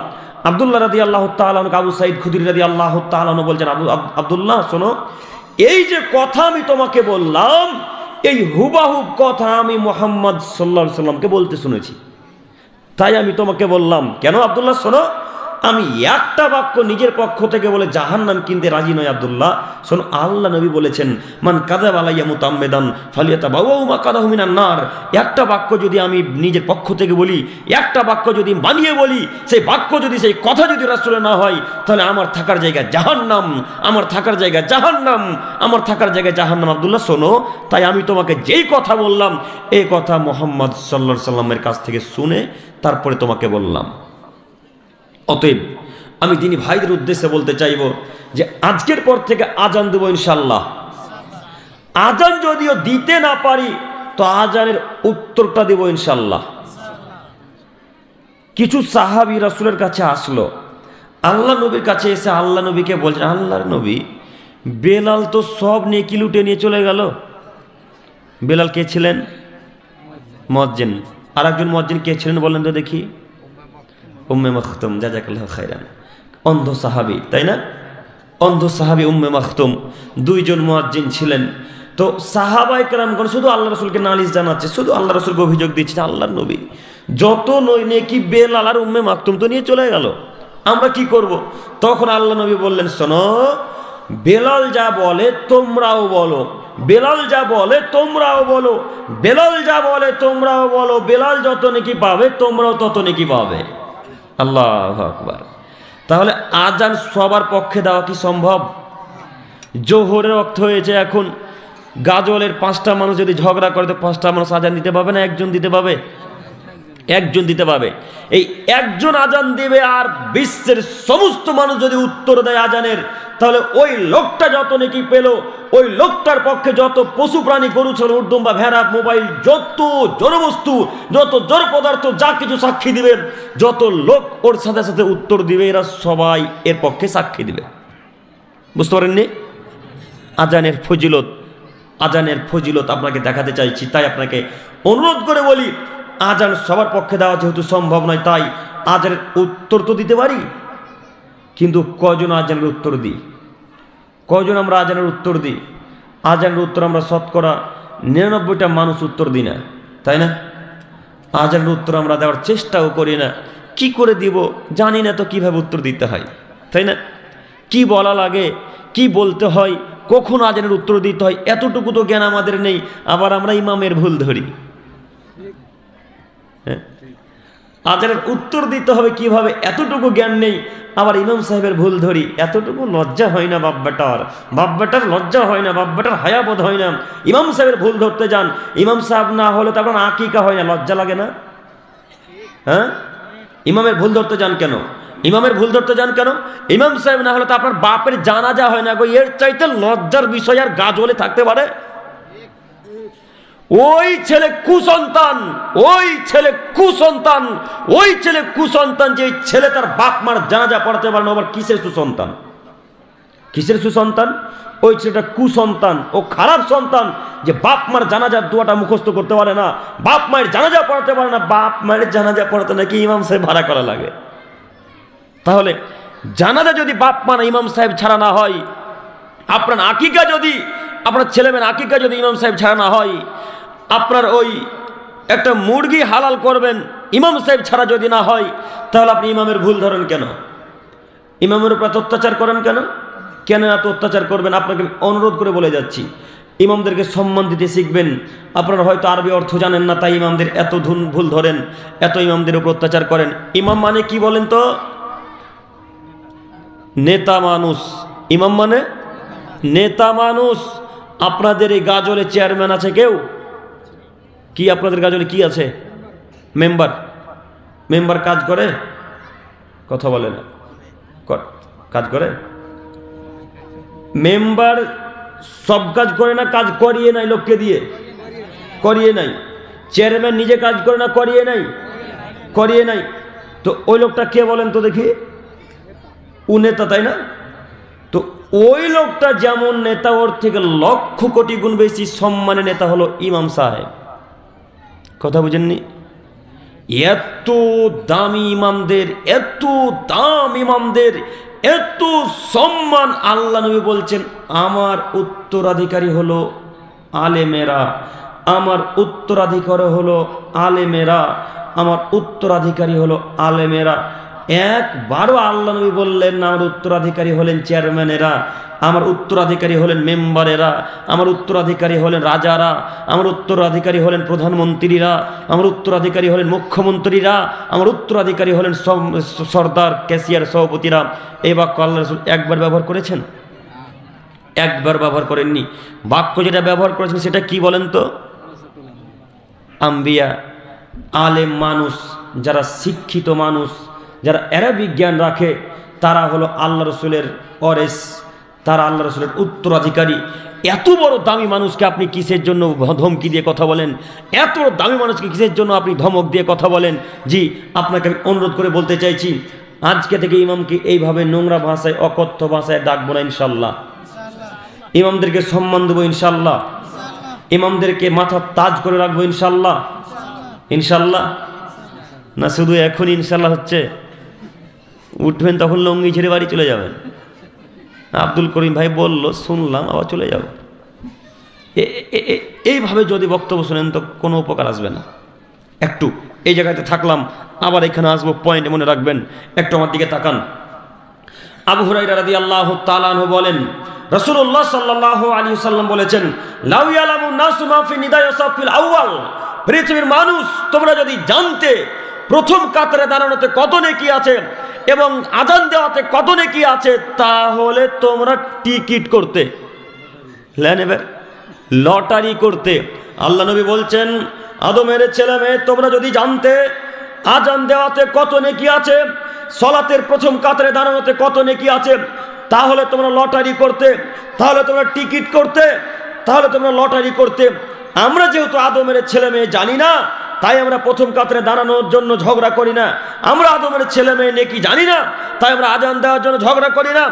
আব্দুল্লাহ রাদিয়াল্লাহু তাআলা আনহু, আবু সাঈদ খুদরি রাদিয়াল্লাহু তাআলা আনহু বলছেন, আব্দুল্লাহ শোনো, এই যে কথা আমি তোমাকে বললাম, এই হুবাহুব কথা আমি মুহাম্মদ সাল্লাল্লাহু আলাইহি সাল্লামকে বলতে শুনেছি, তাই আমি তোমাকে বললাম। কেন আব্দুল্লাহ শোনো, আমি একটা বাক্য নিজের পক্ষ থেকে বলে জাহান্নাম কিনতে রাজি নয়। আব্দুল্লাহ শোনো, আল্লাহ নবী বলেছেন, মান কাযাবা আলাইয়া মুতাম্মিদান ফালিয়াতাবাওয়া মাকাদাহু মিনান নার। একটা বাক্য যদি আমি নিজের পক্ষ থেকে বলি, একটা বাক্য যদি বানিয়ে বলি, সেই বাক্য যদি, সেই কথা যদি রাসূলের না হয়, তাহলে আমার থাকার জায়গা জাহান্নাম, আমার থাকার জায়গা জাহান্নাম, আমার থাকার জায়গা জাহান্নাম। আব্দুল্লাহ শোনো, তাই আমি তোমাকে যেই কথা বললাম, এই কথা মুহাম্মদ সাল্লাল্লাহু আলাইহি সাল্লামের কাছ থেকে শুনে তারপরে তোমাকে বললাম। অতএব আমি তিনি ভাইদের উদ্দেশ্যে বলতে চাইব যে আজকের পর থেকে আজান দেব ইনশাল্লাহ। আজান যদিও দিতে না পারি তো আজানের উত্তরটা দেব ইনশাল্লাহ। কিছু সাহাবী রাসূলের কাছে আসলো, আল্লাহ নবীর কাছে এসে আল্লাহ নবীকে বলছেন, আল্লাহর নবী, বেলাল তো সব নেকি লুটে নিয়ে চলে গেল। বেলাল কে ছিলেন? মুয়াজ্জিন। আর একজন মুয়াজ্জিন কে ছিলেন বলেন তো দেখি? উম্মে মাখতুম, জাযাকাল্লাহু খাইরান। অন্ধ সাহাবী, তাই না? অন্ধ সাহাবী উম্মে মাখতুম, দুইজন মুয়াজ্জিন ছিলেন। তো সাহাবায়ে কেরামগণ শুধু আল্লাহ রাসূলকে নালিশ জানাচ্ছে, শুধু আল্লাহ রাসূলকে অভিযোগ দিচ্ছে, আল্লাহর নবী যত নেকি বেলাল আর উম্মে মাখতুম তো নিয়ে চলে গেল, আমরা কি করব? তখন আল্লাহ নবী বললেন, শোনো, বেলাল যা বলে তোমরাও বলো, বেলাল যা বলে তোমরাও বলো, বেলাল যা বলে তোমরাও বলো, বেলাল যত নেকি পাবে তোমরাও তত নেকি পাবে। আল্লাহু আকবার। তাহলে আজান সবার পক্ষে দেওয়া কি সম্ভব? জোহরের ওয়াক্ত হয়েছে এখন, গাজলের 5টা মানুষ যদি ঝগড়া করে তো 5টা মানুষ আজান দিতে পাবে না? একজন দিতে পাবে? একজন দিতে পাবে। এই একজন আজান দিবে, আর বিশ্বের সমস্ত মানুষ যদি উত্তর দেয় আজানের, তাহলে ওই লোকটা যত নেকি পেল, ওই লোকটার পক্ষে যত পশু প্রাণী, গরু ছাগল, উট দুম্বা, ভেড়া, মোবাইল, যত জড়বস্তু, যত জড় পদার্থ যা কিছু সাক্ষী দিবে, যত লোক ওর সাথে সাথে উত্তর দিবে, এরা সবাই এর পক্ষে সাক্ষী দিবে। বুঝতে পারেননি? আজানের ফজিলত, আজানের ফজিলত আপনাকে দেখাতে চাইছি। তাই আপনাকে অনুরোধ করে বলি, আজান সবার পক্ষে দেওয়া যেহেতু সম্ভব নয়, তাই আজানের উত্তর তো দিতে পারি, কিন্তু কয়জন আজানের উত্তর দিই? কয়জন আমরা আজানের উত্তর দিই? আজানের উত্তর আমরা শতকরা 99টা মানুষ উত্তর দিই না, তাই না? আজানের উত্তর আমরা দেওয়ার চেষ্টাও করি না। কি করে দিব জানি না তো কিভাবে উত্তর দিতে হয়, তাই না? কি বলা লাগে, কি বলতে হয়, কখন আজানের উত্তর দিতে হয়, এতটুকু তো জ্ঞান আমাদের নেই। আবার আমরা ইমামের ভুল ধরি। হ্যাঁ, আজানের উত্তর দিতে হবে কিভাবে এতটুকু জ্ঞান নেই, আবার ইমাম সাহেবের ভুল ধরি। এতটুকু লজ্জা হয় না বাপ বেটার লজ্জা হয় না, বাপ বেটার হায়াবোধ হয় না? ইমাম সাহেবের ভুল ধরতে যান, ইমাম সাহেব না হলে তখন আকিকা হয় না, লজ্জা লাগে না? হ্যাঁ, ইমামের ভুল ধরতে যান কেন? ইমামের ভুল ধরতে যান কেন? ইমাম সাহেব না হলে তো আপনার বাপের জানাজা হয় না গো। এর চাইতে লজ্জার বিষয় আর গাজলে থাকতে পারে? ওই ছেলে কুসন্তান, ওই ছেলে কুসন্তান, ওই ছেলে কুসন্তান, যে ছেলে তার বাপ মার জানাজা পড়াতে পারে না, আবার কিসের সুসন্তান? কিসের সুসন্তান? ওই ছেলেটা কুসন্তান, ও খারাপ সন্তান, যে বাপ মার জানাজার দোয়াটা মুখস্থ করতে পারে না, বাপ মায়ের জানাজা পড়াতে পারে না। বাপ মায়ের জানাজা পড়াতে নাকি ইমাম সাহেব ভাড়া করা লাগে? তাহলে জানাজা যদি বাপ মা না ইমাম সাহেব ছাড়া না হয়, আপনার আকিকা যদি, আপনার ছেলেমেয়ের আকিকা যদি ইমাম সাহেব ছাড়া না হয়, আপনার ওই একটা মুরগি হালাল করবেন ইমাম সাহেব ছাড়া যদি না হয়, তাহলে আপনি ইমামের ভুল ধরেন কেন? ইমামের উপর অত্যাচার করেন কেন? কেন এত অত্যাচার করবেন? আপনাকে অনুরোধ করে বলে যাচ্ছি, ইমামদেরকে সম্মান দিতে শিখবেন। আপনারা হয়তো আরবি অর্থ জানেন না, তাই ইমামদের এত ভুল ধরেন, এত ইমামদের উপর অত্যাচার করেন। ইমাম মানে কি বলেন তো? নেতা মানুষ। ইমাম মানে নেতা মানুষ। আপনাদের এই গাজলে চেয়ারম্যান আছে কেউ? কি আপনাদের গাজলে কি আছে? মেম্বার। মেম্বার কাজ করে? কথা বলে না, কাজ করে? মেম্বার সব কাজ করে না, কাজ করিয়ে নাই লোককে দিয়ে, করিয়ে নাই। চেয়ারম্যান নিজে কাজ করে না, করিয়ে নাই, করিয়ে নাই। তো ওই লোকটা কে বলেন তো দেখি? ও নেতা, তাই না? তো ওই লোকটা যেমন নেতা, ওর থেকে লক্ষ কোটি গুণ বেশি সম্মানের নেতা হলো ইমাম সাহেব। কথা বুঝেননি? এত দামি ইমামদের, এত দাম ইমামদের, এত সম্মান। আল্লাহ নবী বলছেন, আমার উত্তরাধিকারী হলো আলেমেরা, আমার উত্তরাধিকারী হলো আলেমেরা, আমার উত্তরাধিকারী হলো আলেমেরা। একবারও আল্লাহ নবী বললেন না আমার উত্তরাধিকারী হলেন চেয়ারম্যানেরা, আমার উত্তরাধিকারী হলেন মেম্বারেরা, আমার উত্তরাধিকারী হলেন রাজারা, আমার উত্তরাধিকারী হলেন প্রধানমন্ত্রীরা, আমার উত্তরাধিকারী হলেন মুখ্যমন্ত্রীরা, আমার উত্তরাধিকারী হলেন সর্দার, ক্যাশিয়ার, সভাপতিরা। এই বাক্য আল্লাহ রাসূল একবার ব্যবহার করেছেন? একবার ব্যবহার করেননি। বাক্য যেটা ব্যবহার করেছেন সেটা কি বলেন তো? আম্বিয়া, আলেম মানুষ, যারা শিক্ষিত মানুষ, যারা আরবি জ্ঞান রাখে, তারা হলো আল্লাহ রসুলের ওয়ারিস, তারা আল্লাহ রসুলের উত্তরাধিকারী। এত বড় দামি মানুষকে আপনি কিসের জন্য ধমকি দিয়ে কথা বলেন? এত বড় দামি মানুষকে কিসের জন্য আপনি ধমক দিয়ে কথা বলেন? জি, আপনাকে আমি অনুরোধ করে বলতে চাইছি, আজকে থেকে ইমামকে এইভাবে নোংরা ভাষায়, অকথ্য ভাষায় ডাকবো না ইনশাল্লাহ। ইমামদেরকে সম্মান দেবো ইনশাল্লাহ। ইমামদেরকে মাথার তাজ করে রাখবো ইনশাল্লাহ। ইনশাল্লাহ না শুধু এখন ইনশাল্লাহ হচ্ছে? উঠবেন তখন লঙ্গি ছেড়ে বাড়ি চলে যাবেন। আব্দুল করিম ভাই বলল, শুনলাম, আবার চলে যাব। এইভাবে যদি বক্তব্য শোনেন তো কোনো উপকার আসবে না। একটু এই জায়গাতে থাকলাম, আবার এখানে আসবো, পয়েন্ট মনে রাখবেন। একটু আমার দিকে তাকান। আবু হুরায়রা রাদিয়াল্লাহু তাআলা আনহু বলেন, রাসূলুল্লাহ সাল্লাল্লাহু আলাইহি ওয়াসাল্লাম বলেছেন, লাউ ইয়ালামু নাসু মা ফি নিদাই সাফিল আউয়াল, পৃথিবীর মানুষ তোমরা যদি জানতে প্রথম কাতারে দাঁড়ানোতে কত নেকি আছে এবং আজান দেওয়াতে কত নেকি আছে, তাহলে তোমরা টিকিট করতে, লটারি করতে। আল্লাহ নবী বলছেন, আদমের ছেলে মেয়ে তোমরা যদি জানতে আজান দেওয়াতে কত নেকি আছে, সলাতের প্রথম কাতারে দাঁড়ানোতে কত নেকি আছে, তাহলে তোমরা লটারি করতে, তাহলে তোমরা টিকিট করতে, তাহলে তোমরা লটারি করতে। আমরা যেহেতু আদমের ছেলে মেয়ে জানি না, তাই আমরা প্রথম কাতারে দাঁড়ানোর জন্য ঝগড়া করি না। আমরা আদমের ছেলে মেয়ে নেকি জানি না, তাই আমরা আজান দেওয়ার জন্য ঝগড়া করি না।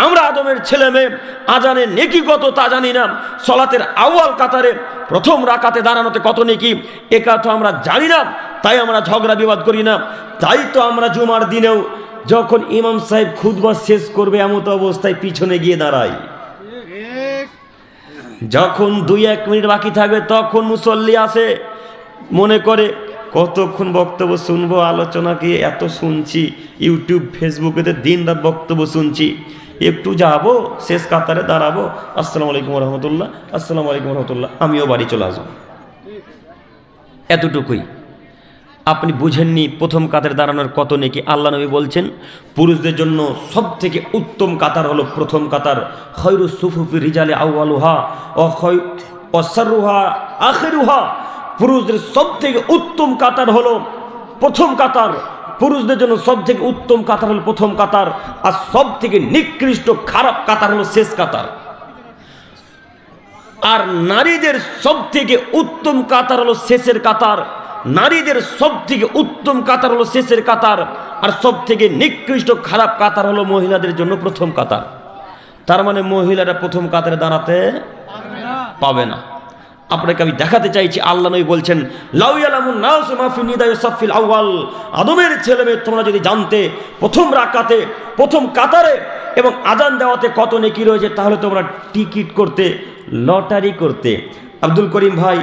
আমরা আদমের ছেলে মেয়ে আজানের নেকি কত তা জানি না। সলাতের আউয়াল কাতারে প্রথম রাকাতে দাঁড়ানোতে কত নেকি এ কথা আমরা জানি না, তাই আমরা ঝগড়া বিবাদ করি না। তাই তো আমরা জুমার দিনেও যখন ইমাম সাহেব খুতবা শেষ করবে, এমত অবস্থায় পিছনে গিয়ে দাঁড়াই। যখন 2-1 মিনিট বাকি থাকবে তখন মুসল্লি আসে, মনে করে কতক্ষণ বক্তব্য শুনবো, আলোচনা কি এত শুনছি, ইউটিউব ফেসবুকেতে দিন রাত বক্তব্য শুনছি, একটু যাবো শেষ কাতারে দাঁড়াবো, আসসালামু আলাইকুম রহমতুল্লাহ, আসসালামু আলাইকুম রহমতুল্লাহ, আমিও বাড়ি চলে আসবো। এতটুকুই। আপনি বুঝেননি প্রথম কাতারে দাঁড়ানোর কত নেকি। আল্লাহ নবী বলছেন পুরুষদের জন্য সব থেকে উত্তম কাতার হলো প্রথম কাতার। খয়রুস সুফুফি রিজালে আউয়ালুহা ও শাররুহা আখিরুহা। পুরুষদের সব থেকে উত্তম কাতার হলো প্রথম কাতার। পুরুষদের জন্য সব থেকে উত্তম কাতার হলো প্রথম কাতার, আর সব থেকে নিকৃষ্ট খারাপ কাতার হলো শেষ কাতার। আর নারীদের সব থেকে উত্তম কাতার হলো শেষের কাতার। নারীদের সব থেকে উত্তম কাতার হলো শেষের কাতার, আর সব থেকে নিকৃষ্ট খারাপ কাতার হলো মহিলাদের জন্য প্রথম কাতার। তার মানে মহিলারা প্রথম কাতারে দাঁড়াতে পাবে না। আপনাকে আমি দেখাতে চাইছি, আল্লাহ নবী বলছেন লাউ ইয়ালামুন নাসু মা ফি নিদাই সাফিল আউয়াল। আদমের ছেলেমেয়ে তোমরা যদি জানতে প্রথম রাকাতে প্রথম কাতারে এবং আজান দেওয়াতে কত নেকি রয়েছে, তাহলে তোমরা টিকিট করতে, লটারি করতে। আব্দুল করিম ভাই,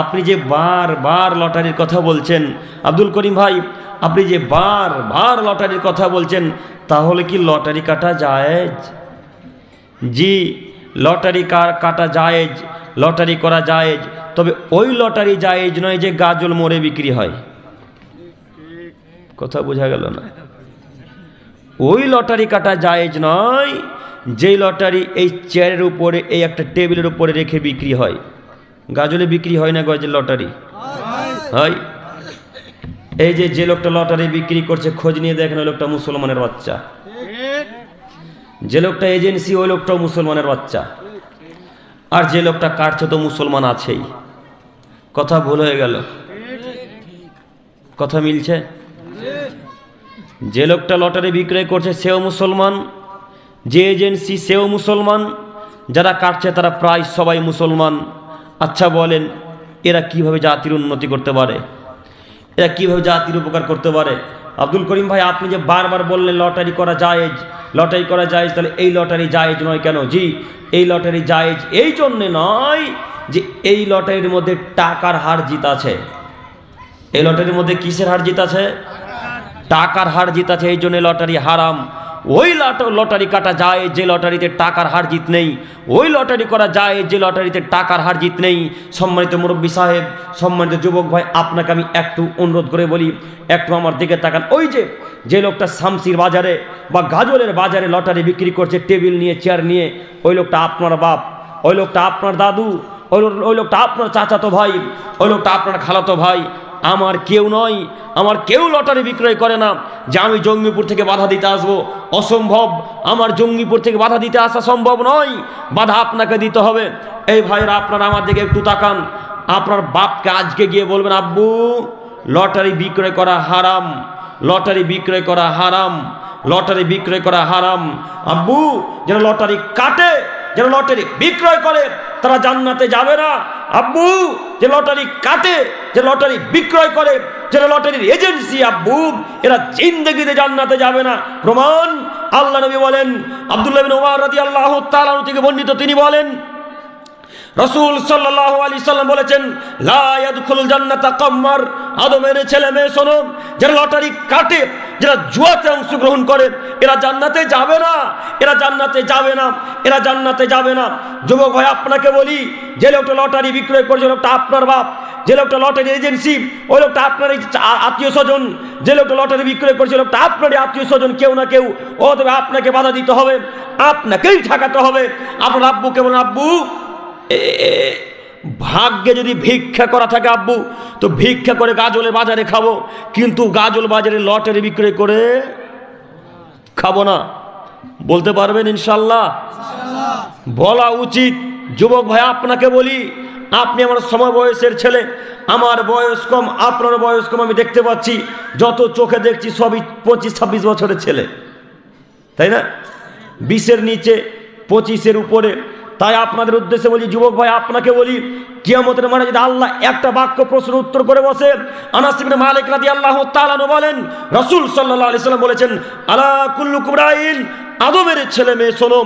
আপনি যে বারবার লটারির কথা বলছেন, আব্দুল করিম ভাই আপনি যে বারবার লটারির কথা বলছেন, তাহলে কি লটারি কাটা জায়েজ? জি, লটারি কাটা জায়েজ, লটারি করা জায়েজ, তবে ওই লটারি জায়েজ নয় যে গাজল মোড়ে বিক্রি হয়। কথা বোঝা গেল না? ওই লটারি কাটা জায়েজ নয় যেই লটারি এই চেয়ারের উপরে, এই একটা টেবিলের উপরে রেখে বিক্রি হয়। গাজলে বিক্রি হয় না গজের লটারি হয়। এই যে লোকটা লটারি বিক্রি করছে, খোঁজ নিয়ে দেখেন ওই লোকটা মুসলমানের বাচ্চা। যে লোকটা এজেন্সি, ওই লোকটাও মুসলমানের বাচ্চা। আর যে লোকটা কাটছে তো মুসলমান আছেই। কথা ভুল হয়ে গেল? কথা মিলছে? যে লোকটা লটারি বিক্রয় করছে সেও মুসলমান, যে এজেন্সি সেও মুসলমান, যারা কাটছে তারা প্রায় সবাই মুসলমান। আচ্ছা বলেন, এরা কিভাবে জাতির উন্নতি করতে পারে? এরা কিভাবে জাতির উপকার করতে পারে? আব্দুল করিম ভাই, আপনি যে বারবার বললেন লটারি করা জায়েজ, লটারি করা জায়েজ, তাহলে এই লটারি জায়েজ নয় কেন? জি, এই লটারি জায়েজ এই জন্যে নয় যে এই লটারির মধ্যে টাকার হার জিত আছে। এই লটারির মধ্যে কিসের হার জিত আছে? টাকার হার জিত আছে, এই জন্য লটারি হারাম। ওই লটারি কাটা যায় যে লটারিতে টাকার হার জিত নেই, ওই লটারি করা যায় যে লটারিতে টাকার হার জিত নেই। সম্মানিত মুরব্বী সাহেব, সম্মানিত যুবক ভাই, আপনাকে আমি একটু অনুরোধ করে বলি, একটু আমার দিকে তাকান। ওই যে লোকটা শামসির বাজারে বা গাজলের বাজারে লটারি বিক্রি করছে টেবিল নিয়ে, চেয়ার নিয়ে, ওই লোকটা আপনার বাপ, ওই লোকটা আপনার দাদু, ওই লোকটা আপনার চাচাতো ভাই, ওই লোকটা আপনার খালাতো ভাই। আমার কেউ নয়, আমার কেউ লটারি বিক্রয় করে না যে আমি জঙ্গিপুর থেকে বাধা দিতে আসবো, অসম্ভব। আমার জঙ্গিপুর থেকে বাধা দিতে আসা সম্ভব নয়, বাধা আপনাকে দিতে হবে। এই ভাইরা, আপনারা আমার দিকে একটু তাকান। আপনার বাপকে আজকে গিয়ে বলবেন, আব্বু লটারি বিক্রয় করা হারাম, লটারি বিক্রয় করা হারাম, লটারি বিক্রয় করা হারাম। আব্বু যারা লটারি কাটে, যারা লটারি বিক্রয় করে, তারা জান্নাতে যাবে না। আব্বু যে লটারি কাটে, যে লটারি বিক্রয় করে, যারা লটারির এজেন্সি, আব্বু এরা জিন্দেগিতে জান্নাতে যাবে না। প্রমাণ আল্লাহ নবী বলেন, আব্দুল্লাহ বিন উমর রাদিয়াল্লাহু তাআলা থেকে বর্ণিত, তিনি বলেন রাসূল সাল্লাল্লাহু আলাইহি সাল্লাম বলেছেন, লা ইয়াদখুলুল জান্নাতা কাম্মার। আদমের ছেলে মেয়ে শোনো, যারা লটারি কাটে, যারা জুয়াতে অংশগ্রহণ করে, এরা জান্নাতে যাবে না, এরা জান্নাতে যাবে না, এরা জান্নাতে যাবে না। যুবক ভাই, আপনাকে বলি, যে লোকটা লটারি বিক্রয় করছে, লোকটা আপনার বাপ। যে লোকটা লটারি এজেন্সি, ওই লোকটা আপনার আত্মীয় স্বজন। যে লোকটা লটারি বিক্রয় করছে, লোকটা আপনারই আত্মীয় স্বজন, কেউ না কেউ। ও তবে আপনাকে বাধা দিতে হবে, আপনাকেই ঠেকাতে হবে। আপনার আব্বুকে বলেন, আব্বু ভাগ্যে যদি ভিক্ষা করা থাকে আব্বু, তো ভিক্ষা করে গাজলের বাজারে খাবো, কিন্তু গাজল বাজারে লটারি বিক্রয় করে খাবো না। বলতে পারবেন ইনশাল্লাহ? বলা উচিত। যুবক ভাই, আপনাকে বলি, আপনি আমার সমবয়সের ছেলে, আমার বয়স কম, আপনার বয়স কম, আমি দেখতে পাচ্ছি, যত চোখে দেখছি সবই 25-26 বছরের ছেলে, তাই না? 20-এর নিচে, 25-এর উপরে। তাই আপনাদের উদ্দেশ্যে বলি, যুবক ভাই আপনাকে বলি, কিয়ামতের মাঠে যদি আল্লাহ একটা বাক্য প্রশ্ন উত্তর করে বসে, আনাস ইবনে মালিক রাদিয়াল্লাহু তাআলা আনহু বলেন, রাসূল সাল্লাল্লাহু আলাইহি সাল্লাম বলেছেন, আলা কুল্লুকুম রাইন, আদমের ছেলে মেয়ে শোনো,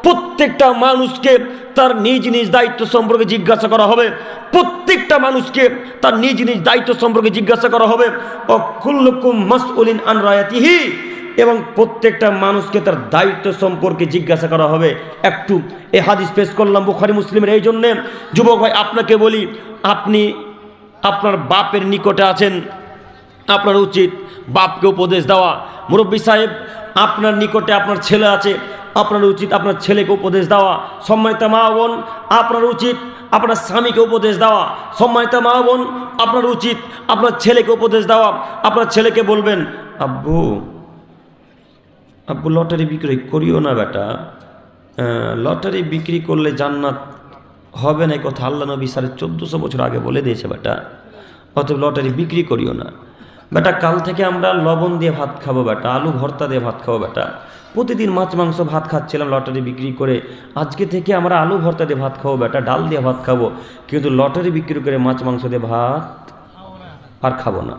প্রত্যেকটা মানুষকে তার নিজ নিজ দায়িত্ব সম্পর্কে জিজ্ঞাসা করা হবে। প্রত্যেকটা মানুষকে তার নিজ নিজ দায়িত্ব সম্পর্কে জিজ্ঞাসা করা হবে। কুল্লুকুম মাসউলিন আন রায়াতিহি, এবং প্রত্যেকটা মানুষকে তার দায়িত্ব সম্পর্কে জিজ্ঞাসা করা হবে। একটু এই হাদিস পেশ করলাম বুখারী মুসলিমের। এই জন্যে যুবক ভাই আপনাকে বলি, আপনি আপনার বাপের নিকটে আছেন, আপনার উচিত বাপকে উপদেশ দেওয়া। মুরব্বী সাহেব, আপনার নিকটে আপনার ছেলে আছে, আপনার উচিত আপনার ছেলেকে উপদেশ দেওয়া। সম্মানিত মা বোন, আপনার উচিত আপনার স্বামীকে উপদেশ দেওয়া। সম্মানিত মা বোন, আপনার উচিত আপনার ছেলেকে উপদেশ দেওয়া। আপনার ছেলেকে বলবেন, আব্বু আব্বু লটারি বিক্রি করিও না বেটা, লটারি বিক্রি করলে জান্নাত হবে না, কথা আল্লাহ নবী 1450 বছর আগে বলে দিয়েছে বেটা, অতএব লটারি বিক্রি করিও না বেটা। কাল থেকে আমরা লবণ দিয়ে ভাত খাবো বেটা, আলু ভর্তা দিয়ে ভাত খাবো বেটা। প্রতিদিন মাছ মাংস ভাত খাচ্ছিলাম লটারি বিক্রি করে, আজকে থেকে আমরা আলু ভর্তা দিয়ে ভাত খাবো বেটা, ডাল দিয়ে ভাত খাবো, কিন্তু লটারি বিক্রি করে মাছ মাংস দিয়ে ভাত আর খাবো না।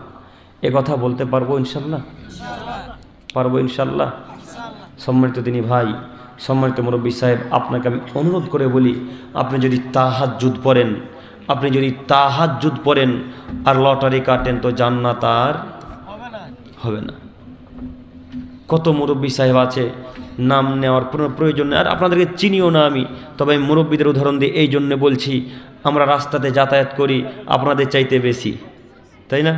এ কথা বলতে পারবো ইনশাল্লাহ? পারবো ইনশাল্লাহ? সম্মানিত তিনি ভাই, সম্মানিত মুরব্বী সাহেব, আপনাকে আমি অনুরোধ করে বলি, আপনি যদি তাহাজ্জুদ পড়েন, আপনি যদি তাহাজ্জুদ পড়েন আর লটারি কাটেন, তো জান্নাত আর হবে না। কত মুরব্বী সাহেব আছে, নাম নেওয়ার কোনো প্রয়োজন নেই, আর আপনাদেরকে চিনিও না আমি, তবে আমি মুরব্বীদের উদাহরণ দিয়ে এই জন্যে বলছি, আমরা রাস্তাতে যাতায়াত করি আপনাদের চাইতে বেশি, তাই না?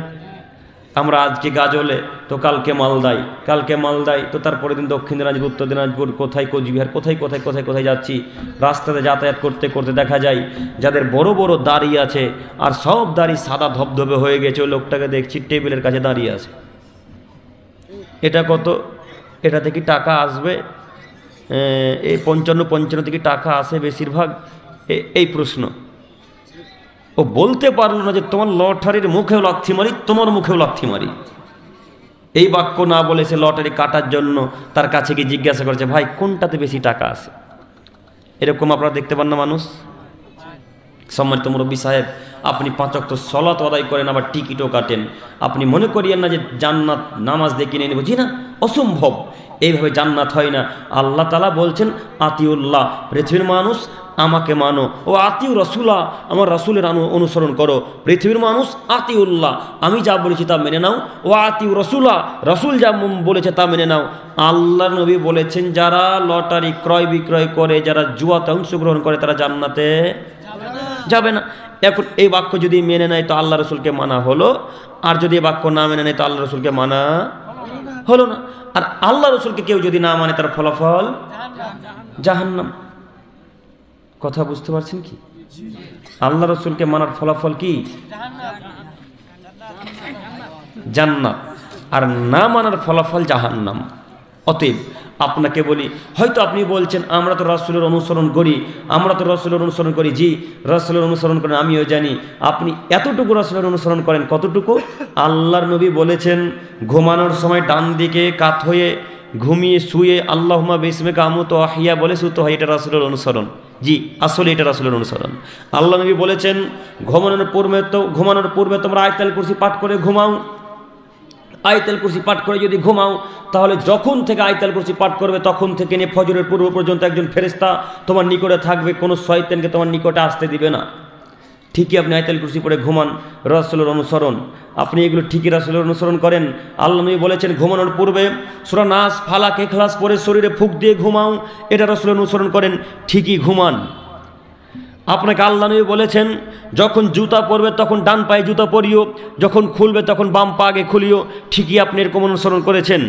আমরা আজকে গাজলে তো কালকে মালদায়, কালকে মালদায় তো তারপরের দিন দক্ষিণ দিনাজপুর, উত্তর দিনাজপুর, কোথায় কোচবিহার, কোথায় কোথায় কোথায় কোথায় যাচ্ছি। রাস্তাতে যাতায়াত করতে করতে দেখা যায় যাদের বড় বড় দাড়ি আছে আর সব দাড়ি সাদা ধবধবে হয়ে গেছে, ওই লোকটাকে দেখছি টেবিলের কাছে দাঁড়িয়ে আছে। এটা কত? এটা থেকে টাকা আসবে? এই 55 থেকে টাকা আসে বেশিরভাগ? এই প্রশ্ন। ও বলতে পারলো না যে তোমার লটারির মুখেও লাথি মারি, তোমার মুখেও লাথি মারি। এই বাক্য না বলে সে লটারি কাটার জন্য তার কাছে গিয়ে জিজ্ঞাসা করেছে, ভাই কোনটাতে বেশি টাকা আছে? এরকম আপনারা দেখতে পান না মানুষ? সম্মানিত মুরব্বী সাহেব, আপনি 5 ওয়াক্ত সালাত আদায় করেন, আবার টিকিটও কাটেন। আপনি মনে করিয়েন না যে জান্নাত নামাজ দিয়ে কিনে নেব, জি না, অসম্ভব। এইভাবে জান্নাত হয় না। আল্লাহ তাআলা বলছেন, আতিউল্লাহ, পৃথিবীর মানুষ আমাকে মানো, ও আতিউ রাসূলা, আমার রাসূলের অনুসরণ করো। পৃথিবীর মানুষ আতিউল্লাহ, আমি যা বলেছি তা মেনে নাও, ও আতিউ রাসূলা, রাসূল যা বলেছে তা মেনে নাও। আল্লাহ নবী বলেছেন, যারা লটারি ক্রয় বিক্রয় করে, যারা জুয়াতে অংশগ্রহণ করে, তারা জান্নাতে যাবে না। এখন এই বাক্য যদি মেনে নেয় তো আল্লাহ রসুলকে মানা হলো, আর যদি এই বাক্য না মেনে নেয় তো আল্লাহ রসুলকে মানা হলো না। আর আল্লাহ রসুলকে কেউ যদি না মানে, তার ফলাফল জাহান্নাম। কথা বুঝতে পারছেন কি? আল্লাহ রসুলকে মানার ফলাফল কি? জান্নাত, আর না মানার ফলাফল জাহান্নাম। অতএব আপনাকে বলি, হয়তো আপনি বলছেন আমরা তো রাসূলের অনুসরণ করি, আমরা তো রাসূলের অনুসরণ করি। জি, রাসূলের অনুসরণ করেন, আমিও জানি। আপনি এতটুকু রাসূলের অনুসরণ করেন, কতটুকু? আল্লাহর নবী বলেছেন, ঘুমানোর সময় ডান দিকে কাত হয়ে ঘুমিয়ে শুয়ে আল্লাহুম্মা বিসমিকা আমুতু ওয়া আহইয়া বলে শুতে হয়, এটা রাসূলের অনুসরণ। জি, আসলে এটা রাসূলের অনুসরণ। আল্লাহ নবী বলেছেন, ঘুমানোর পূর্বে তোমরা আয়াতুল কুরসি পাঠ করে ঘুমাও। আয়াতুল কুরসি পাঠ করে যদি ঘুমাও, তাহলে যখন থেকে আয়াতুল কুরসি পাঠ করবে তখন থেকে নিয়ে ফজরের পূর্ব পর্যন্ত একজন ফেরেশতা তোমার নিকটে থাকবে, কোনো শয়তানকে তোমার নিকটে আসতে দিবে না। ঠিকই আপনি আয়াতুল কুরসি পড়ে ঘুমান, রাসূলের অনুসরণ। আপনি এগুলো ঠিকই রাসূলের অনুসরণ করেন। আল্লাহ নবী বলেছেন, ঘুমানোর পূর্বে সূরা নাস, ফালাক, ইখলাস পড়ে শরীরে ফুঁক দিয়ে ঘুমাও, এটা রাসূলের অনুসরণ করেন, ঠিকই ঘুমান। আপনাকে আল্লাহ নবী বলেছেন, যখন জুতা পরবে তখন ডান পায়ে জুতা পরিও, যখন খুলবে তখন বাম পা আগে খুলিও, ঠিকই আপনি এরকম অনুসরণ করেছেন।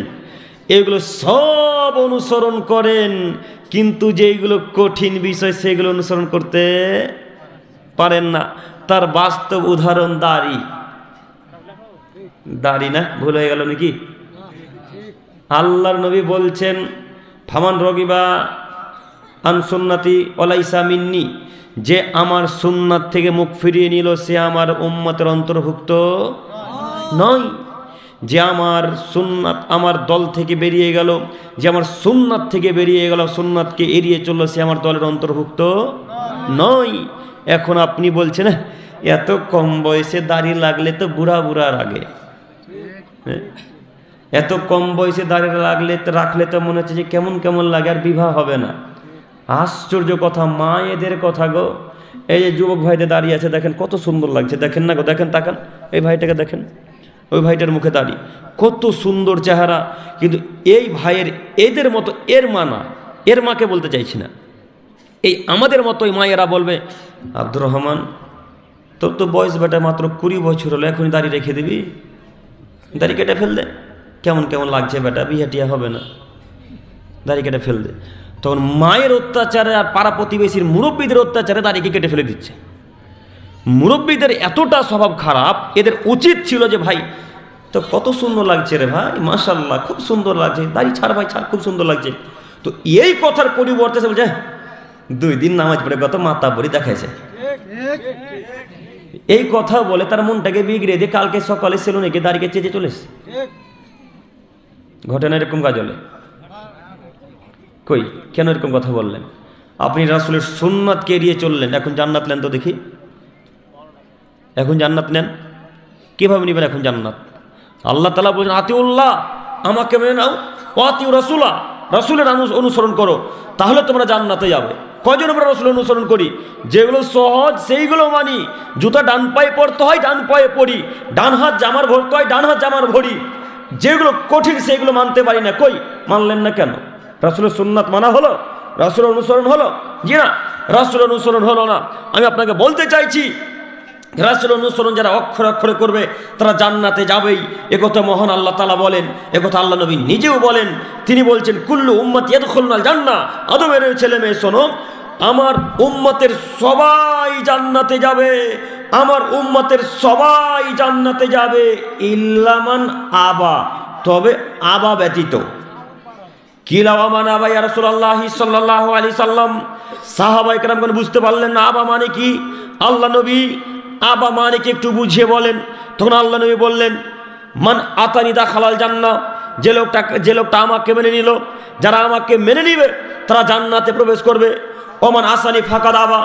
এগুলো সব অনুসরণ করেন, কিন্তু যেগুলো কঠিন বিষয় সেগুলো অনুসরণ করতে পারেন না। তার বাস্তব উদাহরণ দাড়ি না? ভুল হয়ে গেল নাকি? আল্লাহর নবী বলছেন, ফামান রগিবা আন সুন্নতি ওয়ালাইসা মিন্নি, যে আমার সুন্নাত থেকে মুখ ফিরিয়ে নিল সে আমার উম্মতের অন্তর্ভুক্ত নয়। যে আমার সুন্নাত আমার দল থেকে বেরিয়ে গেল, যে আমার সুন্নাত থেকে বেরিয়ে গেল, সুন্নাতকে এড়িয়ে চলল, সে আমার দলের অন্তর্ভুক্ত নয়। এখন আপনি বলছেন, এত কম বয়সে দাড়ি লাগলে তো বুড়া বুড়া লাগে, এত কম বয়সে দাড়ি রাখলে তো মনে হচ্ছে যে কেমন কেমন লাগে, আর বিবাহ হবে না। আশ্চর্য কথা, মায়েদের কথা গো। এই যে যুবক ভাইদের দাঁড়িয়ে আছে, দেখেন কত সুন্দর লাগছে, দেখেন না গো, দেখেন, তাকান এই ভাইটাকে দেখেন, ওই ভাইটার মুখে দাঁড়িয়ে কত সুন্দর চেহারা। কিন্তু এই ভাইয়ের এদের মতো, এর মা না, এর মাকে বলতে চাইছি না, এই আমাদের মতো ওই মায়েরা বলবে, আব্দুর রহমান তোর তো বয়স বেটা মাত্র 20 বছর হলো, এখনই দাড়ি রেখে দিবি, দাড়ি কেটে ফেল দে, কেমন কেমন লাগছে বেটা, বিয়ে টিয়া হবে না, দাড়ি কেটে ফেল দে। তখন মায়ের অত্যাচারে আর পাড়া প্রতিবেশীর মুরব্বীদের অত্যাচারে দাড়িকে কেটে ফেলে দিচ্ছে। মুরব্বীদের এতটা স্বভাব খারাপ, এদের উচিত ছিল যে ভাই তো কত সুন্দর লাগছে রে ভাই, মাশাআল্লাহ খুব সুন্দর লাগছে, দাড়ি ছাড় ভাই ছাড়, খুব সুন্দর লাগছে। তো এই কথার পরিবর্তে সে বলছে 2 দিন নামাজ পড়ে কত মাতা বলি দেখাইছে, এই কথা বলে তার মনটাকে বিগড়ে দিয়ে কালকে সকালে সেলুনে গিয়ে দাড়িকে চেঁচে চলে এসছে। ঘটনা এরকম কাজ হলে কই, কেন এরকম কথা বললেন? আপনি রাসূলের সুন্নাতকে এড়িয়ে চললেন, এখন জান্নাত নেন তো দেখি, এখন জান্নাত নেন, কিভাবে নেবেন এখন জান্নাত? আল্লাহ তাআলা বলেন আতিউল্লাহ, আমাকে মেনে নাও, আতিউ রাসূলা, রাসূলের অনুসরণ করো, তাহলে তোমরা জান্নাতে যাবে। কয়জন আমরা রাসূলের অনুসরণ করি? যেগুলো সহজ সেইগুলো মানি, জুতা ডান পায়ে পরতে হয় ডান পায়ে পরি, ডান হাত জামার ভরতে হয় ডান হাত জামার ভরি, যেগুলো কঠিন সেগুলো মানতে পারি না। কই মানলেন না কেন? রাসূলের সুন্নাত মানা হলো, রাসূলের অনুসরণ হলো? জি না, রাসূলের অনুসরণ হলো না। আমি আপনাকে বলতে চাইছি, রাসূলের অনুসরণ যারা অক্ষরে অক্ষরে করবে তারা জান্নাতে যাবেই, একথা মহান আল্লাহ তাআলা বলেন, একথা আল্লাহ নবী নিজেও বলেন। তিনি বলছেন কুল্লু উম্মতি ইয়াদখুলুনাল জান্নাহ, আদমের ছেলে মেয়ে শোনো, আমার উম্মতের সবাই জান্নাতে যাবে, আমার উম্মতের সবাই জান্নাতে যাবে ইল্লা মান আবা, তবে আবা ব্যতীত। কিলা ওয়া মান আবা ইয়া রাসূলুল্লাহ সাল্লাল্লাহু আলাইহি সাল্লাম, সাহাবায়ে কেরামগণ বুঝতে পারলেন না আবা মানে কি। আল্লাহ নবী আবা মানে কি একটু বুঝিয়ে বলেন। তখন আল্লাহ নবী বললেন মান আতানি দাখালাল জান্নাহ, যে লোকটা আমাকে মেনে নিল, যারা আমাকে মেনে নিবে তারা জান্নাতে প্রবেশ করবে। ওমান আসানি ফাকাদ আবা,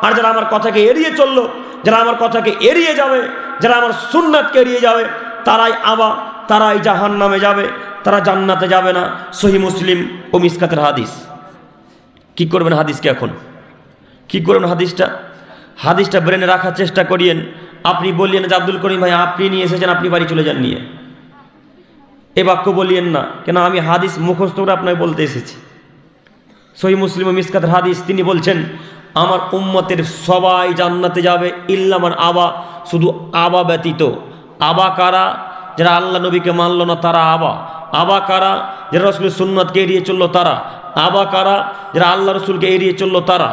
আর যারা আমার কথাকে এড়িয়ে চললো, যারা আমার কথাকে এড়িয়ে যাবে, যারা আমার সুন্নাতকে এড়িয়ে যাবে, তারাই আবা, তারাই জাহান্নামে যাবে, তারা জান্নাতে যাবে না। সহিহ মুসলিম ও মিসকাতের হাদিস। কি করবেন হাদিসকে এখন? কি করবেন হাদিসটা ব্রেনে রাখার চেষ্টা করিয়েন। আপনি বললেন যে আব্দুল করিম ভাই আপনি নিয়ে এসেছেন, আপনি বাড়ি চলে যান নিয়ে, এ বাক্য বলিয়েন না, কেন আমি হাদিস মুখস্থ করে আপনাকে বলতে এসেছি। সহিহ মুসলিম ও মিসকাতের হাদিস, তিনি বলছেন আমার উম্মতের সবাই জান্নাতে যাবে ইল্লা মান আবা, শুধু আবা ব্যতীত। আবা কারা? যারা আল্লাহ নবীকে মানল না তারা আবা। আবা কারা? যারা রাসূলের সুন্নাতকে এড়িয়ে চললো তারা। আবা কারা? যারা আল্লাহ রসুলকে এড়িয়ে চললো তারা।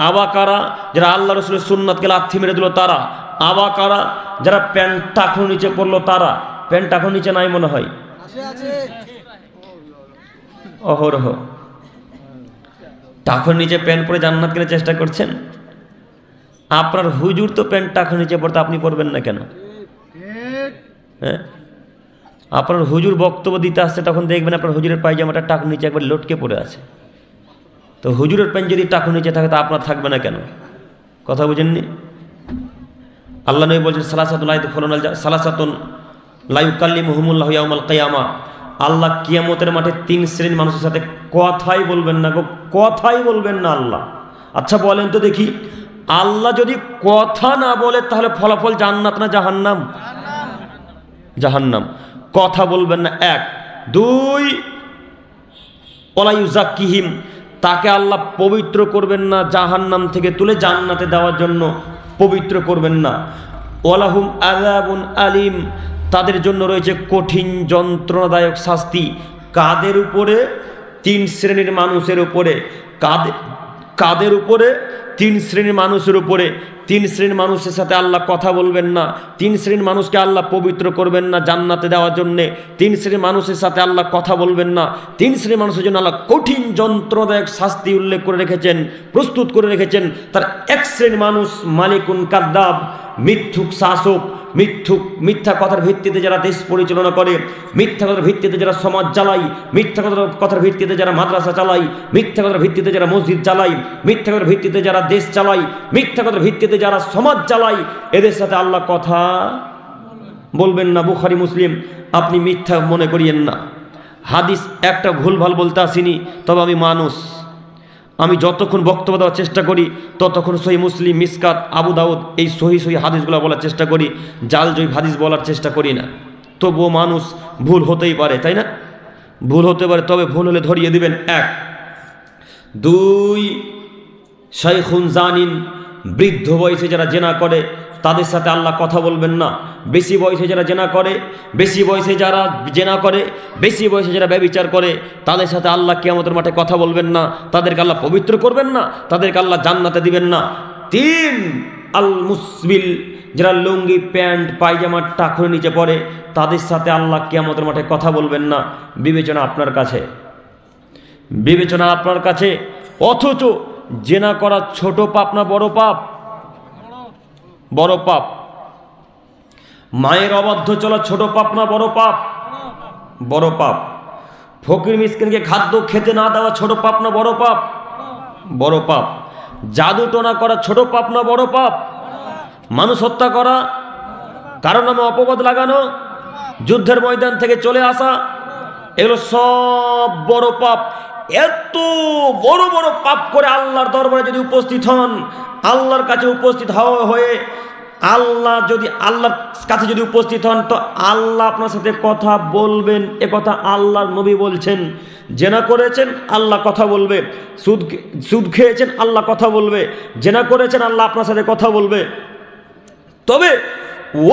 আবা কারা? যারা আল্লাহ রসুলের সুন্নাতকে লাথি মেরে দিল তারা। আবা কারা? যারা প্যান্ট টাকুর নিচে পড়লো তারা। প্যান্ট টাকুর নিচে নাই মনে হয়, অহরহ টাকুর নিচে প্যান্ট পরে জান্নাত কেনার চেষ্টা করছেন। আপনার হুজুর তো প্যান্ট টাকুর নিচে পড়তে, আপনি পড়বেন না কেন? হ্যাঁ, আপনার হুজুর বক্তব্য দিতে আসছে, তখন দেখবেন আপনার হুজুরের পায়জামাটা টাকুর নিচে একবার লটকে পড়ে আছে। তো হুজুরের প্যান্ট যদি টাকুর নিচে থাকে তা আপনার থাকবে না কেন? কথা বুঝেননি? আল্লাহ নবী বলছেন সালাসাতুন লা ইউকাল্লিমুহুমুল্লাহু ইয়াউমাল কিয়ামা, আল্লাহ কিয়ামতের মাঠে 3 শ্রেণীর মানুষের সাথে কথাই বলবেন না গো, কথাই বলবেন না আল্লাহ। আচ্ছা বলেন তো দেখি, আল্লাহ যদি কথা না বলে তাহলে ফলাফল জান্নাত না জাহান্নাম? জাহান্নাম। কথা বলবেন না, 1। 2 ওয়ালা ইউযাক্কিহিম, তাকে আল্লাহ পবিত্র করবেন না, জাহান্নাম থেকে তুলে জান্নাতে দেওয়ার জন্য পবিত্র করবেন না। ওয়ালাহুম আযাবুন আলিম, তাদের জন্য রয়েছে কঠিন যন্ত্রণাদায়ক শাস্তি। কাদের উপরে? 3 শ্রেণীর মানুষের উপরে। কাদের উপরে? 3 শ্রেণীর মানুষের উপরে। 3 শ্রেণীর মানুষের সাথে আল্লাহ কথা বলবেন না, 3 শ্রেণীর মানুষকে আল্লাহ পবিত্র করবেন না জান্নাতে দেওয়ার জন্যে। 3 শ্রেণীর মানুষের সাথে আল্লাহ কথা বলবেন না, 3 শ্রেণীর মানুষের জন্য আল্লাহ কঠিন যন্ত্রণাদায়ক শাস্তি উল্লেখ করে রেখেছেন, প্রস্তুত করে রেখেছেন। তার 1 শ্রেণীর মানুষ মালিকুন কাদ্দাব, মিথ্যুক শাসক, মিথ্যা কথার ভিত্তিতে যারা দেশ পরিচালনা করে, মিথ্যা কথার ভিত্তিতে যারা সমাজ চালায়, মিথ্যা কথার ভিত্তিতে যারা মাদ্রাসা চালায়, মিথ্যা কথার ভিত্তিতে যারা মসজিদ চালায়, মিথ্যা কথার ভিত্তিতে যারা দেশ চালায়, মিথ্যা কথার ভিত্তিতে যারা সমাজ চালায়, এদের সাথে আল্লাহ কথা বলবেন না। বুখারী মুসলিম। আপনি মিথ্যা মনে করিয়েন না, হাদিস একটা ভুলভাল বলতে আসিনি, তবে আমি মানুষ, আমি যতক্ষণ বক্তব্য দেওয়ার চেষ্টা করি ততক্ষণ সহি মুসলিম, মিসকাত, আবু দাউদ এই সহি হাদিসগুলো বলার চেষ্টা করি, জাল জয়ী হাদিস বলার চেষ্টা করি না। তবুও মানুষ ভুল হতেই পারে, তাই না? ভুল হতে পারে, তবে ভুল হলে ধরিয়ে দিবেন। 1 2 শাইখুন জানিন, বৃদ্ধ বয়সে যারা জেনা করে তাদের সাথে আল্লাহ কথা বলবেন না। বেশি বয়সে যারা জেনা করে, বেশি বয়সে যারা জেনা করে, বেশি বয়সে যারা ব্যভিচার করে তাদের সাথে আল্লাহ কিয়ামতের মাঠে কথা বলবেন না, তাদেরকে আল্লাহ পবিত্র করবেন না, তাদেরকে আল্লাহ জান্নাতে দিবেন না। 3 আল মুসবিল, যারা লুঙ্গি প্যান্ট পায়জামার টাকুর নিচে পড়ে তাদের সাথে আল্লাহ কিয়ামতের মাঠে কথা বলবেন না। বিবেচনা আপনার কাছে, বিবেচনা আপনার কাছে। অথচ জেনা করা ছোট পাপ না বড় পাপ? বড় পাপ। মায়ের অবাধ্য চলা ছোট পাপ না বড় পাপ? বড় পাপ। ফকির মিসকিনকে খাদ্য খেতে না দেওয়া ছোট পাপ না বড় পাপ? বড় পাপ। জাদু টোনা করা ছোট পাপ না বড় পাপ? মানুষ হত্যা করা, কারো নামে অপবাদ লাগানো, যুদ্ধের ময়দান থেকে চলে আসা, এগুলো সব বড় পাপ। এত বড় বড় পাপ করে আল্লাহর দরবারে যদি উপস্থিত হন, আল্লাহর কাছে উপস্থিত হয়ে আল্লাহর কাছে যদি উপস্থিত হন তো আল্লাহ আপনার সাথে কথা বলবেন। এ কথা আল্লাহর নবী বলছেন। জেনা করেছেন আল্লাহ কথা বলবে, সুদ খেয়েছেন আল্লাহ কথা বলবে, জেনা করেছেন আল্লাহ আপনার সাথে কথা বলবে। তবে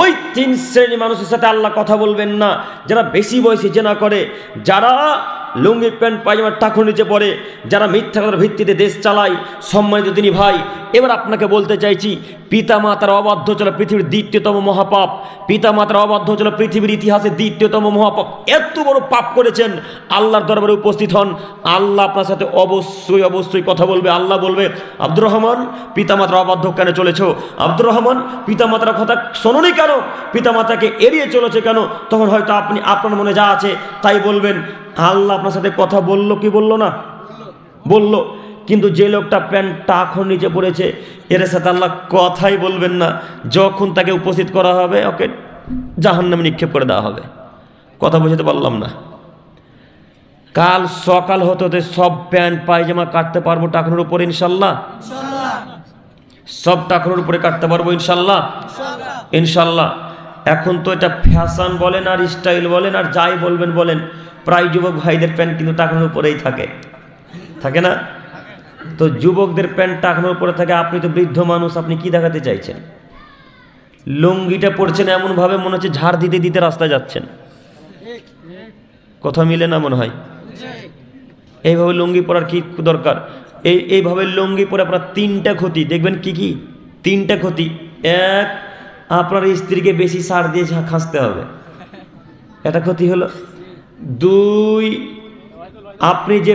ওই 3 শ্রেণী মানুষের সাথে আল্লাহ কথা বলবেন না, যারা বেশি বয়সে জেনা করে, যারা লুঙ্গি প্যান্ট পায়জামার টাকুর নিচে পড়ে, যারা মিথ্যা কথার ভিত্তিতে দেশ চালায়। সম্মানিত দিনী ভাই, এবার আপনাকে বলতে চাইছি, পিতা মাতার অবাধ্য চলা পৃথিবীর 2য়তম মহাপাপ। পিতা মাতার অবাধ্য চলা পৃথিবীর ইতিহাসে 2য়তম মহাপাপ। এত বড় পাপ করেছেন, আল্লাহর দরবারে উপস্থিত হন, আল্লাহ আপনার সাথে অবশ্যই অবশ্যই কথা বলবে। আল্লাহ বলবে, আব্দুর রহমান পিতা মাতার অবাধ্য কেন চলেছ? আব্দুর রহমান পিতা মাতার কথা শোনোনি কেন? পিতা মাতাকে এড়িয়ে চলেছে কেন? তখন হয়তো আপনি আপনার মনে যা আছে তাই বলবেন। আল্লাহ আপনার সাথে কথা বলল কি বলল না? বলল। কিন্তু যে লোকটা প্যান্ট টাকুর নিচে পড়েছে এর সাথে আল্লাহ কথাই বলবেন না। যখন তাকে উপস্থিত করা হবে ওকে জাহান্নামে নিক্ষেপ করে দেওয়া হবে। কথা বুঝতে পারলাম না? কাল সকাল হতে হতে সব প্যান্ট পায়জামা কাটতে পারবো টাকুর উপরে ইনশাল্লাহ? সব টাকুর উপরে কাটতে পারবো ইনশাল্লাহ? ইনশাল্লাহ। এখন তো এটা ফ্যাশন বলেন আর স্টাইল বলেন আর যাই বলবেন বলেন, প্রায় যুবক ভাইদের প্যান্ট কিন্তু টাকুর উপরেই থাকে, থাকে না? তো যুবকদের প্যান্ট টাকুর উপরে থাকে, আপনি তো বৃদ্ধ মানুষ, আপনি কি দেখাতে চাইছেন? লুঙ্গিটা পরছেন এমনভাবে মনে হচ্ছে ঝাড় দিতে দিতে রাস্তায় যাচ্ছেন। কথা মিলে না মনে হয়? এইভাবে লুঙ্গি পরার কি দরকার? এইভাবে লুঙ্গি পরে আপনার 3টা ক্ষতি দেখবেন। কি কি 3টা ক্ষতি? 1, আপনার স্ত্রীকে বেশি সার দিয়ে খাসতে হবে, এটা ক্ষতি হলো। 2, আপনি যে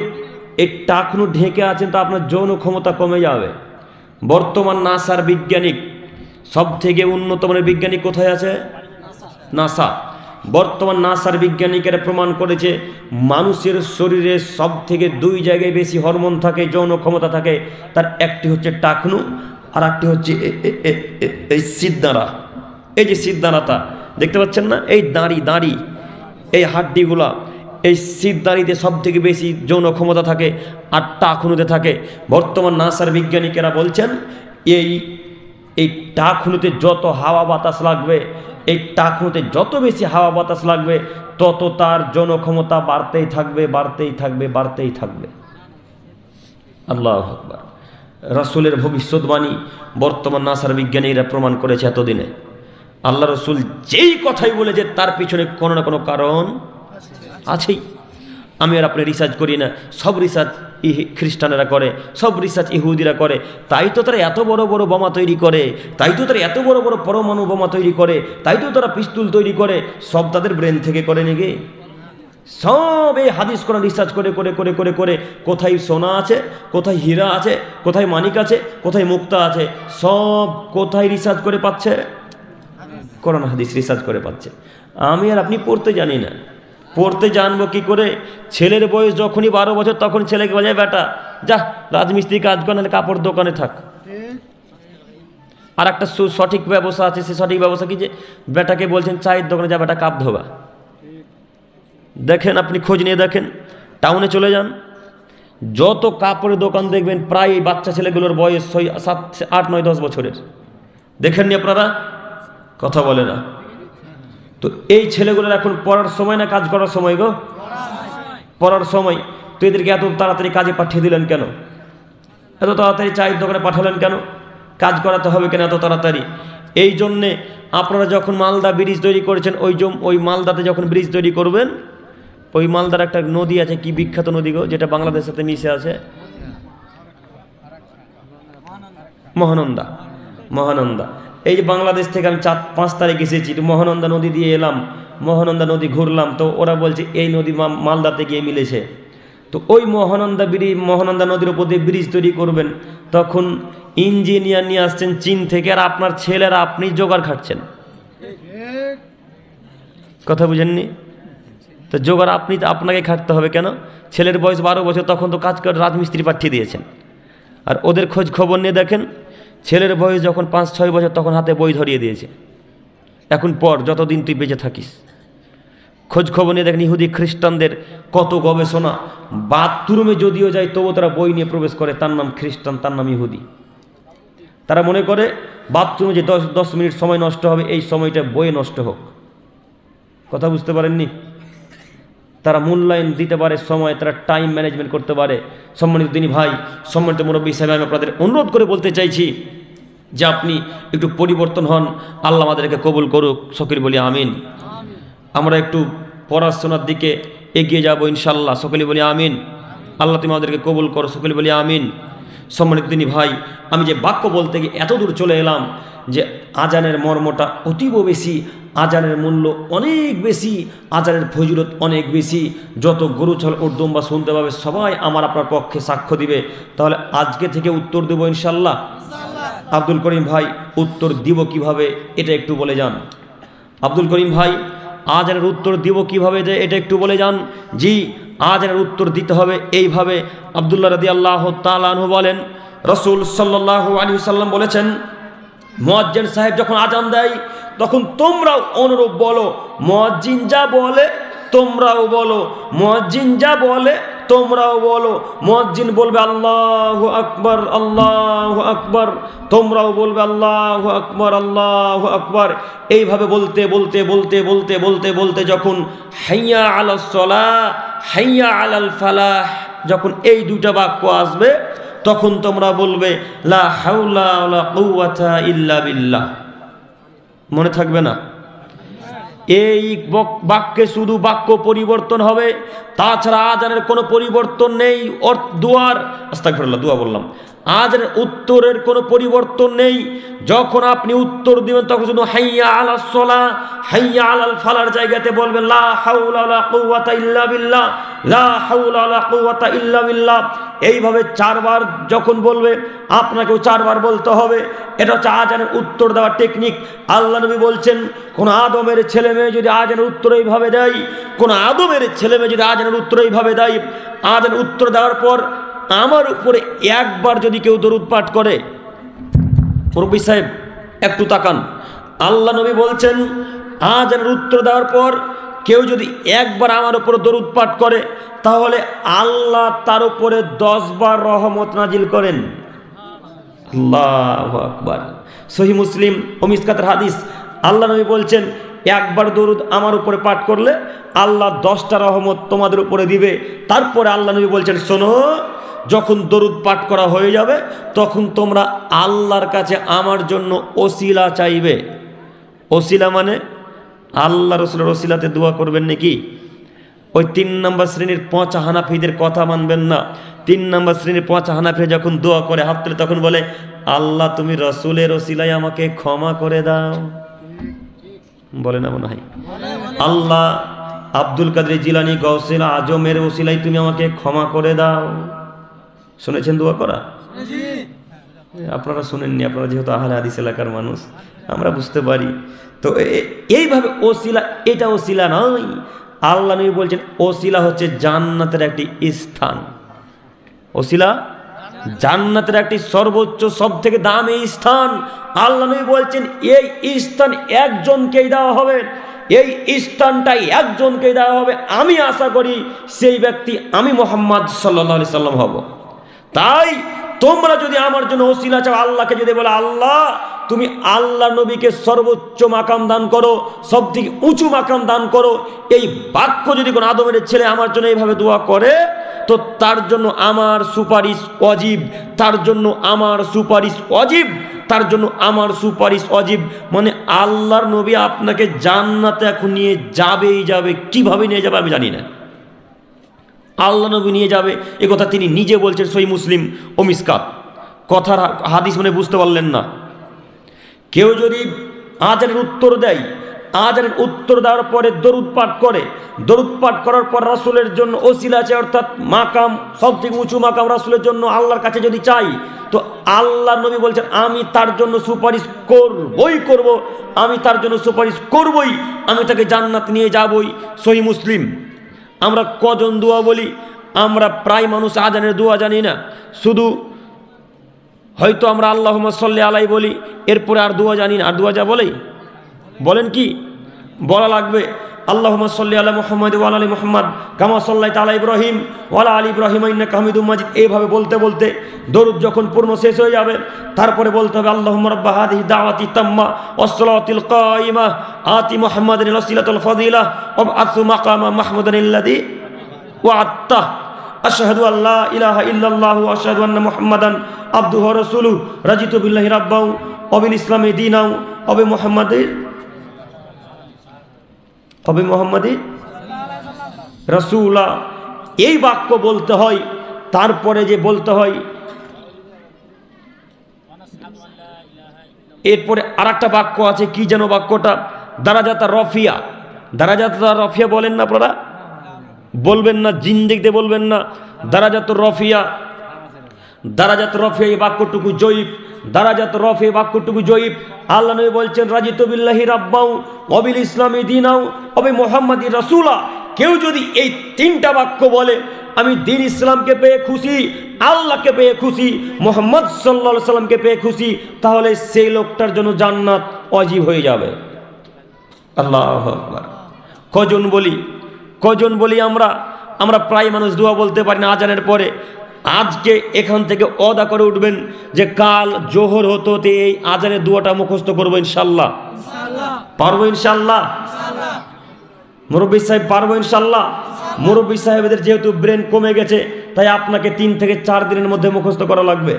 এই টাকনু ঢেকে আছেন তো আপনার যৌন ক্ষমতা কমে যাবে। বর্তমান নাসার বিজ্ঞানিক, সব থেকে উন্নত মানের বিজ্ঞানিক কোথায় আছে? নাসা। বর্তমান নাসার বিজ্ঞানিকেরা প্রমাণ করেছে মানুষের শরীরে সব থেকে 2 জায়গায় বেশি হরমোন থাকে, যৌন ক্ষমতা থাকে। তার একটি হচ্ছে টাকনু আর একটি হচ্ছে এই সিদ্ধারা। এই যে সিদ্ধারাটা দেখতে পাচ্ছেন না, এই দাঁড়ি এই হাড্ডিগুলা, এই সিদ্ধারিতে সব থেকে বেশি যৌন ক্ষমতা থাকে আর টাকনুতে থাকে। বর্তমান নাসার বিজ্ঞানিকেরা বলছেন এই টাকনুতে যত হাওয়া বাতাস লাগবে, এই টাকনুতে যত বেশি হাওয়া বাতাস লাগবে তত তার যৌন ক্ষমতা বাড়তেই থাকবে, বাড়তেই থাকবে, বাড়তেই থাকবে। আল্লাহু আকবার। রাসূলের ভবিষ্যৎবাণী বর্তমান নাসার বিজ্ঞানীরা প্রমাণ করেছে এতদিনে। আল্লাহ রসুল যেই কথাই বলেছে তার পিছনে কোনো না কোনো কারণ আছেই। আমি আর আপনি রিসার্চ করি না, সব রিসার্চ খ্রিস্টানেরা করে, সব রিসার্চ ইহুদিরা করে। তাই তো তারা এত বড় বড় বোমা তৈরি করে, তাই তো তারা এত বড় বড় পরমাণু বোমা তৈরি করে, তাই তো তারা পিস্তুল তৈরি করে। সব তাদের ব্রেন থেকে করে নাকি? সব এই হাদিস কোরআন রিসার্চ করে করে করে করে করে কোথায় সোনা আছে, কোথায় হীরা আছে, কোথায় মানিক আছে, কোথায় মুক্তা আছে, সব কোথায় রিসার্চ করে পাচ্ছে? কোরআন হাদিস রিসার্চ করে পাচ্ছে। আমি আর আপনি পড়তে জানি না। পড়তে জানবো কি করে? ছেলের বয়স যখনই 12 বছর তখন ছেলেকে বলে, বেটা যা রাজমিস্ত্রি কাজ করে, কাপড় দোকানে থাক। আর একটা সঠিক ব্যবস্থা আছে, সে সঠিক ব্যবস্থা কি যে বেটাকে বলছেন চায়ের দোকানে যা বেটা কাপ ধোবা। দেখেন, আপনি খোঁজ নিয়ে দেখেন, টাউনে চলে যান, যত কাপড়ের দোকান দেখবেন প্রায় এই বাচ্চা ছেলেগুলোর বয়স 7, 8, 9, 10 বছরের। দেখেননি আপনারা? কথা বলে না। তো এই ছেলেগুলোর এখন পড়ার সময় না কাজ করার সময় গো? পড়ার সময়। তো এদেরকে এত তাড়াতাড়ি কাজে পাঠিয়ে দিলেন কেন? এত তাড়াতাড়ি চায়ের দোকানে পাঠালেন কেন? কাজ করাতে হবে কেন এত তাড়াতাড়ি? এই জন্যে আপনারা যখন মালদা ব্রিজ তৈরি করেছেন, ওই মালদাতে যখন ব্রিজ তৈরি করবেন, ওই মালদার একটা নদী আছে, কি বিখ্যাত নদী গো, যেটা বাংলাদেশের সাথে মিশে আছে? মহানন্দা। মহানন্দা। এই যে বাংলাদেশ থেকে আমি 4-5 তারিখ এসেছি, মহানন্দা নদী দিয়ে এলাম, মহানন্দা নদী ঘুরলাম, তো ওরা বলছে এই নদী মালদাতে গিয়ে মিলেছে। তো ওই মহানন্দা নদীর উপর দিয়ে ব্রিজ তৈরি করবেন, তখন ইঞ্জিনিয়ার নিয়ে আসছেন চীন থেকে, আর আপনার ছেলেরা আপনি জোগাড় খাটছেন। কথা বুঝেননি? তো জোগাড় আপনাকে খাটতে হবে কেন? ছেলের বয়স 12 বছর, তখন তো কাজ করে রাজমিস্ত্রি পাঠিয়ে দিয়েছেন। আর ওদের খোঁজ খবর নিয়ে দেখেন, ছেলের বয়স যখন 5-6 বছর তখন হাতে বই ধরিয়ে দিয়েছে, এখন পর যতদিন তুই বেঁচে থাকিস। খোঁজ খবর নিয়ে দেখেন ইহুদি খ্রিস্টানদের কত গবেষণা। বাথরুমে যদিও যায় তবু তারা বই নিয়ে প্রবেশ করে, তার নাম খ্রিস্টান, তার নাম ইহুদি। তারা মনে করে বাথরুমে যে 10 মিনিট সময় নষ্ট হবে, এই সময়টা বইয়ে নষ্ট হোক। কথা বুঝতে পারেননি? তারা মূল্যায়ন দিতে পারে সময়, তারা টাইম ম্যানেজমেন্ট করতে পারে। সম্মানিত দিনী ভাই, সম্মানিত মুরব্বী সাহেব, আমি আপনাদের অনুরোধ করে বলতে চাইছি যে আপনি একটু পরিবর্তন হন। আল্লাহ আমাদেরকে কবুল করুক, সকলে বলি আমিন। আমরা একটু পড়াশোনার দিকে এগিয়ে যাব ইনশাল্লাহ, সকলে বলি আমিন। আল্লাহ তুমি আমাদেরকে কবুল করো, সকলে বলি আমিন। সম্মানিত দিনী ভাই, আমি যে বাক্য বলতে গিয়ে এত দূর চলে এলাম যে আজানের মর্মটা অতীব বেশি, আজানের মূল্য অনেক বেশি, আজানের ফজিলত অনেক বেশি। যত গরু ছাগল উর্দুম্বা শুনতে পাবে সবাই আমার আপনার পক্ষে সাক্ষ্য দিবে। তাহলে আজকে থেকে উত্তর দেব ইনশাল্লাহ। আব্দুল করিম ভাই, উত্তর দিব কিভাবে এটা একটু বলে যান। আব্দুল করিম ভাই, আজানের উত্তর দিব কিভাবে এটা একটু বলে যান। জি, আজানের উত্তর দিতে হবে এইভাবে। আব্দুল্লাহ রাদিয়াল্লাহু তাআলা আনহু বলেন, রাসূল সাল্লাল্লাহু আলাইহি ওয়াসাল্লাম বলেছেন, মুয়াজ্জিন সাহেব যখন আজান দেয় তখন তোমরাও অনুরূপ বলো, মুয়াজ্জিন যা বলে তোমরাও বলো, মুয়াজ্জিন যা বলে তোমরাও বলো। মুয়াজ্জিন বলবে আল্লাহু আকবার, আল্লাহু আকবার, তোমরাও বলবে আল্লাহু আকবার, আল্লাহু আকবার। এইভাবে বলতে বলতে বলতে বলতে বলতে বলতে যখন হাইয়া আলাস সালাহ, হাইয়া আলাল ফালাহ, যখন এই দুইটা বাক্য আসবে তখন তোমরা বলবে লা হাওলা ওয়ালা কুওয়াতা ইল্লা বিল্লাহ। মনে থাকবে না? এই বাক্যে শুধু বাক্য পরিবর্তন হবে, তাছাড়া আজানের কোনো পরিবর্তন নেই। দুয়ার আস্তাগফিরুল্লাহ, দুয়া বললাম, আজানের উত্তরের কোনো পরিবর্তন নেই। যখন আপনি উত্তর দিবেন তখন শুধু হাইয়া আলাস সালাহ, হাইয়া আলাল ফালার জায়গাতে বলবেন লা হাওলা ওয়ালা কুওয়াতা ইল্লা বিল্লাহ, লা হাওলা ওয়ালা কুওয়াতা ইল্লা বিল্লাহ। এইভাবে 4 বার যখন বলবে আপনাকেও 4 বার বলতে হবে। এটা হচ্ছে আজানের উত্তর দেওয়ার টেকনিক। আল্লাহ নবী বলছেন, কোন আদমের ছেলে মেয়ে যদি আজানের উত্তর এইভাবে দেয়, কোন আদমের ছেলে মেয়ে যদি আজানের উত্তর এইভাবে দেয়, আজানের উত্তর দেওয়ার পর আমার উপরে একবার যদি কেউ দরুদ পাঠ করে, মুরব্বী সাহেব একটু তাকান, আল্লাহ নবী বলছেন আজানের উত্তর দেওয়ার পর কেউ যদি একবার আমার উপর দরুদ পাঠ করে তাহলে আল্লাহ তার উপরে 10 বার রহমত নাজিল করেন। আল্লাহু আকবার। সহিহ মুসলিম ও মিসকাতের হাদিস, আল্লাহ নবী বলছেন একবার দরুদ আমার উপরে পাঠ করলে আল্লাহ 10টা রহমত তোমাদের উপরে দিবে। তারপরে আল্লাহ নবী বলছেন, শোনো, যখন দরুদ পাঠ করা হয়ে যাবে তখন তোমরা আল্লাহর কাছে আমার জন্য ওসিলা চাইবে। ওসিলা মানে আল্লাহ রসুলের ওসিলাতে দোয়া করবেন নাকি? ওই 3 নম্বর শ্রেণীর 5 হানাফিদের কথা মানবেন না। 3 নম্বর শ্রেণীর 5 হানাফি যখন দোয়া করে হাত তুলে তখন বলে, আল্লাহ তুমি রসুলের ওসিলায় আমাকে ক্ষমা করে দাও। বলে না মনে হয়? আল্লাহ আব্দুল কাদের জিলানী গৌসুল আজমের ওসিলায় তুমি আমাকে ক্ষমা করে দাও। শুনেছেন দোয়া করা? আপনারা শুনেননি, আপনারা যেহেতু আহলে হাদিস এলাকার মানুষ, আমরা বুঝতে পারি। তো এইভাবে ওসিলা, এটা ওসিলা নয়। আল্লাহ নবী বলছেন ওসিলা হচ্ছে জান্নাতের একটি স্থান। ওসিলা জান্নাতের একটি সর্বোচ্চ সব থেকে দামি স্থান। আল্লাহ নবী বলছেন এই স্থান একজনকেই দেওয়া হবে। এই স্থানটাই একজনকে দেওয়া হবে। আমি আশা করি সেই ব্যক্তি আমি মুহাম্মদ সাল্লাল্লাহু আলাইহি সাল্লাম হব। তাই তোমরা যদি আমার জন্য ওসিলা চাও, আল্লাহকে যদি বলে আল্লাহ তুমি আল্লাহ নবীকে সর্বোচ্চ মাকাম দান করো, সবথেকে উঁচু মাকাম দান করো, এই বাক্য যদি কোনো আদমের ছেলে আমার জন্য এইভাবে দোয়া করে, তো তার জন্য আমার সুপারিশ ওয়াজিব, তার জন্য আমার সুপারিশ ওয়াজিব, তার জন্য আমার সুপারিশ ওয়াজিব। মানে আল্লাহর নবী আপনাকে জান্নাতে এখন নিয়ে যাবেই যাবে। কিভাবে নিয়ে যাবে আমি জানি না, আল্লাহ নবী নিয়ে যাবে, এ কথা তিনি নিজে বলছেন। সহিহ মুসলিম ও মিসকাত। কথার হাদিস মানে বুঝতে পারলেন না? কেউ যদি আজানের উত্তর দেয়, আজানের উত্তর দেওয়ার পরে দরুদ পাঠ করে, দরুদ পাঠ করার পর রাসূলের জন্য ওসিলা আছে, অর্থাৎ মাকাম, সবথেকে উঁচু মাকাম রাসূলের জন্য আল্লাহর কাছে যদি চাই, তো আল্লাহর নবী বলছেন আমি তার জন্য সুপারিশ করব, আমি তার জন্য সুপারিশ করবই, আমি তাকে জান্নাত নিয়ে যাবই। সহিহ মুসলিম। আমরা কজন দোয়া বলি? আমরা প্রায় মানুষ আজানের দোয়া জানি না, শুধু হয়তো আমরা আল্লাহুম্মা সাল্লি আলাই বলি, এরপরে আর দোয়া জানি না। আর দোয়া যা বলেই বলেন কি বলা লাগবে? আল্লাহুম্মা সাল্লি আলা মুহাম্মাদ ওয়া আলা আলি মুহাম্মাদ কামা সাল্লাইতা আলা ইব্রাহিম ওয়া আলা আলি ইব্রাহিম ইন্নাকা হামিদুম মাজিদ। এইভাবে বলতে বলতে দরুদ যখন পূর্ণ শেষ হয়ে যাবে, তারপরে বলতে হবে আল্লাহুম্মা রাব্বা হাযিহি দাওয়াতি তাম্মা ওয়াস সালাতিল কায়িমা আতি মুহাম্মাদানিল ওয়াসিলাতুল ফাদিলা ওয়াবআসহু মাকামা মাহমুদানিল্লাযী ওয়া'আদতা। আশহাদু আল্লা ইলাহা ইল্লাল্লাহু ওয়া আশহাদু আন্না মুহাম্মাদান আবদুহু ওয়া রাসূলুহু রাজিতু বিল্লাহি রাব্বাও ওয়া বিল ইসলামি দীনাও ওয়া বি মুহাম্মাদি রাসূলা। এই বাক্য বলতে হয়। তারপরে যে বলতে হয়, এরপরে আরেকটা বাক্য আছে, কি যেন বাক্যটা? দারাজাত রফিয়া। দারাজাত রফিয়া বলেন না আপনারা? বলবেন না, জিন্দেগিতে বলবেন না। দারাজাত রফিয়া, দারাজাত রফিয়া এই বাক্যটুকু জয়ীফ। দারাজাত রফিয়া বাক্যটুকু জয়ীফ। আল্লাহ নবী বলছেন রাজিতু বিল্লাহি রাব্বাও ওয়া বিল ইসলামি দীনাও ওয়া বি মুহাম্মাদি রাসূলা। কেউ যদি এই তিনটা বাক্য বলে, আমি দ্বীন ইসলামকে পেয়ে খুশি, আল্লাহকে পেয়ে খুশি, মুহাম্মদ সাল্লাল্লাহু আলাইহি সাল্লামকে পেয়ে খুশি, তাহলে সেই লোকটার জন্য জান্নাত ওয়াজিব হয়ে যাবে। আল্লাহু আকবার। কজন বলি আমরা প্রায় মানুষ দোয়া বলতে পারি না আজানের পরে। আজকে এখান থেকে ওয়াদা করে উঠবেন যে কাল জোহর হতে এই আজানের দোয়াটা মুখস্থ করবো ইনশাল্লাহ। পারবো ইনশাল্লাহ? মুরব্বী সাহেব পারবো ইনশাল্লাহ? মুরব্বী সাহেবদের যেহেতু ব্রেন কমে গেছে, তাই আপনাকে 3 থেকে 4 দিনের মধ্যে মুখস্থ করা লাগবে।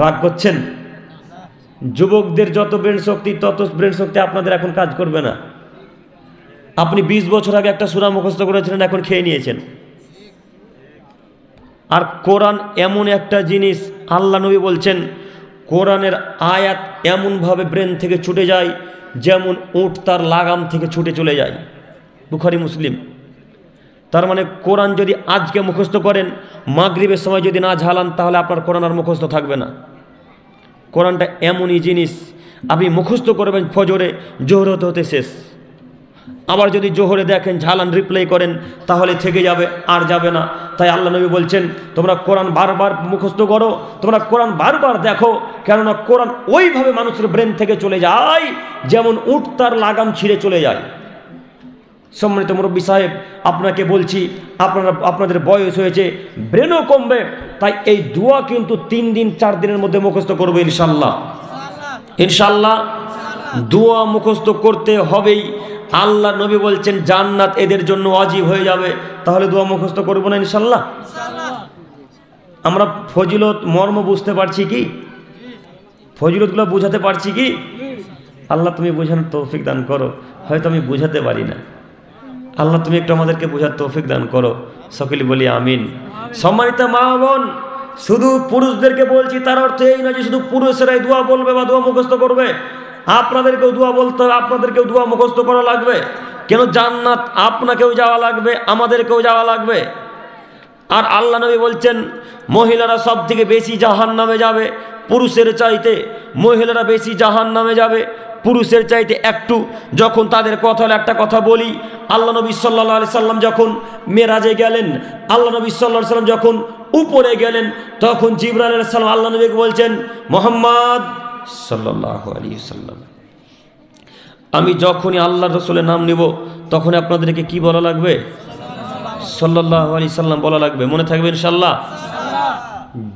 রাগ করছেন? যুবকদের যত ব্রেন শক্তি, তত ব্রেন শক্তি আপনাদের এখন কাজ করবে না। আপনি 20 বছর আগে একটা সূরা মুখস্থ করেছিলেন, এখন খেয়ে নিয়েছেন। আর কোরআন এমন একটা জিনিস, আল্লাহ নবী বলছেন কোরআনের আয়াত এমনভাবে ব্রেন থেকে ছুটে যায় যেমন উট তার লাগাম থেকে ছুটে চলে যায়। বুখারী মুসলিম। তার মানে কোরআন যদি আজকে মুখস্থ করেন, মাগরিবের সময় যদি না ঝালান, তাহলে আপনার কোরআন আর মুখস্থ থাকবে না। কোরআনটা এমনই জিনিস, আপনি মুখস্থ করবেন ফজরে, জোহর হতে শেষ। আবার যদি জোহরে দেখেন ঝালান রিপ্লাই করেন, তাহলে থেকে যাবে, আর যাবে না। তাই আল্লাহ নবী বলছেন তোমরা কোরআন বারবার মুখস্থ করো, তোমরা কোরআন বারবার দেখো, কেননা কোরআন ওইভাবে মানুষের ব্রেন থেকে চলে যায় যেমন উট তার লাগাম ছিঁড়ে চলে যায়। সম্মানিত মুরব্বী সাহেব, আপনাকে বলছি, আপনাদের বয়স হয়েছে, ব্রেনও কমবে, তাই এই দোয়া কিন্তু 3 দিন 4 দিনের মধ্যে মুখস্থ করবে ইনশাল্লাহ। ইনশাল্লাহ দোয়া মুখস্থ করতে হবেই। আল্লাহ নবী বলছেন জান্নাত এদের জন্য ওয়াজিব হয়ে যাবে, তাহলে দোয়া মুখস্থ করবো না ইনশাল্লাহ? আমরা ফজিলত মর্ম বুঝতে পারছি কি? ফজিলতগুলো বুঝাতে পারছি কি? আল্লাহ তুমি বোঝানোর তৌফিক দান করো। হয়তো আমি বুঝাতে পারি না, আল্লাহ তুমি একটু আমাদেরকে বোঝার তৌফিক দান করো। সকলে বলি আমিন। সম্মানিত মা বোন, শুধু পুরুষদেরকে বলছি, তার অর্থ এই নয় যে শুধু পুরুষেরাই দোয়া বলবে বা দোয়া মুখস্থ করবে। আপনাদেরকেও দোয়া বলতে হবে, আপনাদেরকেও দোয়া মুখস্থ করা লাগবে। কেন? জান্নাত আপনাকেও যাওয়া লাগবে, আমাদেরকেও যাওয়া লাগবে। আর আল্লাহ নবী বলছেন মহিলারা সব থেকে বেশি জাহান্নামে যাবে পুরুষের চাইতে। মহিলারা বেশি জাহান্নামে যাবে পুরুষের চাইতে একটু। যখন তাদের কথা হলো, একটা কথা বলি, আল্লাহ নবী সাল্লাল্লাহু আলাইহি সাল্লাম যখন মেরাজে গেলেন, আল্লাহ নবী সাল্লাল্লাহু আলাইহি সাল্লাম যখন উপরে গেলেন, তখন জিবরাইল আলাইহিস সালাম আল্লাহ নবীকে বলছেন মুহাম্মদ সাল্লাল্লাহু আলাইহি সাল্লাম, আমি যখনই আল্লাহ রসুলের নাম নিব তখনই আপনাদেরকে কি বলা লাগবে? সাল্লাল্লাহু আলাইহি সাল্লাম বলা লাগবে। মনে থাকবে ইনশাআল্লাহ।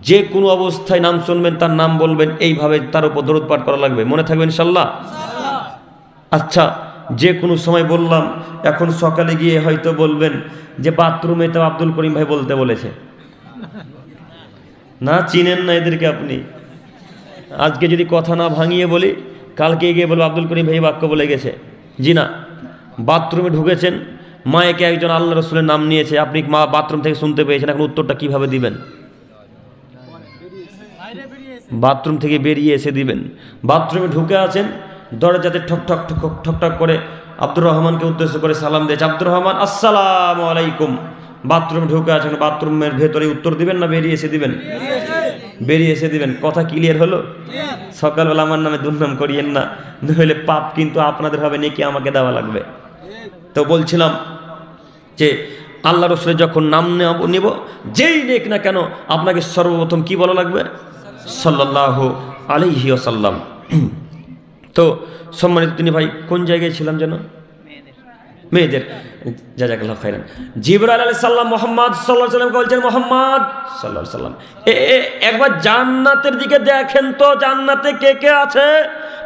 যে কোনো অবস্থায় নাম শুনবেন তার নাম বলবেন, এইভাবে তার উপর দরুদ পাঠ করা লাগবে। মনে থাকবে ইনশাআল্লাহ। আচ্ছা, যে কোনো সময় বললাম, এখন সকালে গিয়ে হয়তো বলবেন যে বাথরুমে তো আব্দুল করিম ভাই বলতে বলেছে না, চিনেন না এদেরকে আপনি। আজকে যদি কথা না ভাঙিয়ে বলি, কালকে গিয়ে বলবো আব্দুল করিম ভাই বাক্য বলে গেছে। জি না, বাথরুমে ঢুকেছেন, মায়েকে একজন আল্লাহ রসুলের নাম নিয়েছে, আপনি মা বাথরুম থেকে শুনতে পেয়েছেন, এখন উত্তরটা কিভাবে দিবেন? বাথরুম থেকে বেরিয়ে এসে দিবেন। বাথরুমে ঢুকে আছেন, দরজাতে ঠক ঠক ঠক ঠক ঠক করে আব্দুর রহমানকে উদ্দেশ্য করে সালাম দিয়েছে, আব্দুর রহমান আসসালামু আলাইকুম। বাথরুমে ঢুকে আছেন, বাথরুমের ভেতরে উত্তর দিবেন না বেরিয়ে এসে দিবেন? বেরিয়ে এসে দিবেন। কথা ক্লিয়ার হলো? সকালবেলা আমার নামে দুর্নাম করিয়েন না, নইলে পাপ কিন্তু আপনাদের হবে, নেকি আমাকে দেওয়া লাগবে। তো বলছিলাম যে আল্লাহ রসুলের যখন নাম নিব, যেই নেক না কেন, আপনাকে সর্বপ্রথম কি বলা লাগবে? সাল্লাল্লাহু আলাইহি ওয়াসাল্লাম। তো সম্মানিত তিনি ভাই, কোন জায়গায় ছিলাম যেন? মেয়েদের। জাযাকাল্লাহ খাইরান। জিবরাইল আলাইহিস সালাম মুহাম্মদ সাল্লাল্লাহু আলাইহি ওয়াসাল্লামকে বলছেন, মুহাম্মদ সাল্লাল্লাহু আলাইহি ওয়াসাল্লাম একবার জান্নাতের দিকে দেখেন তো, জান্নাতে কে কে আছে?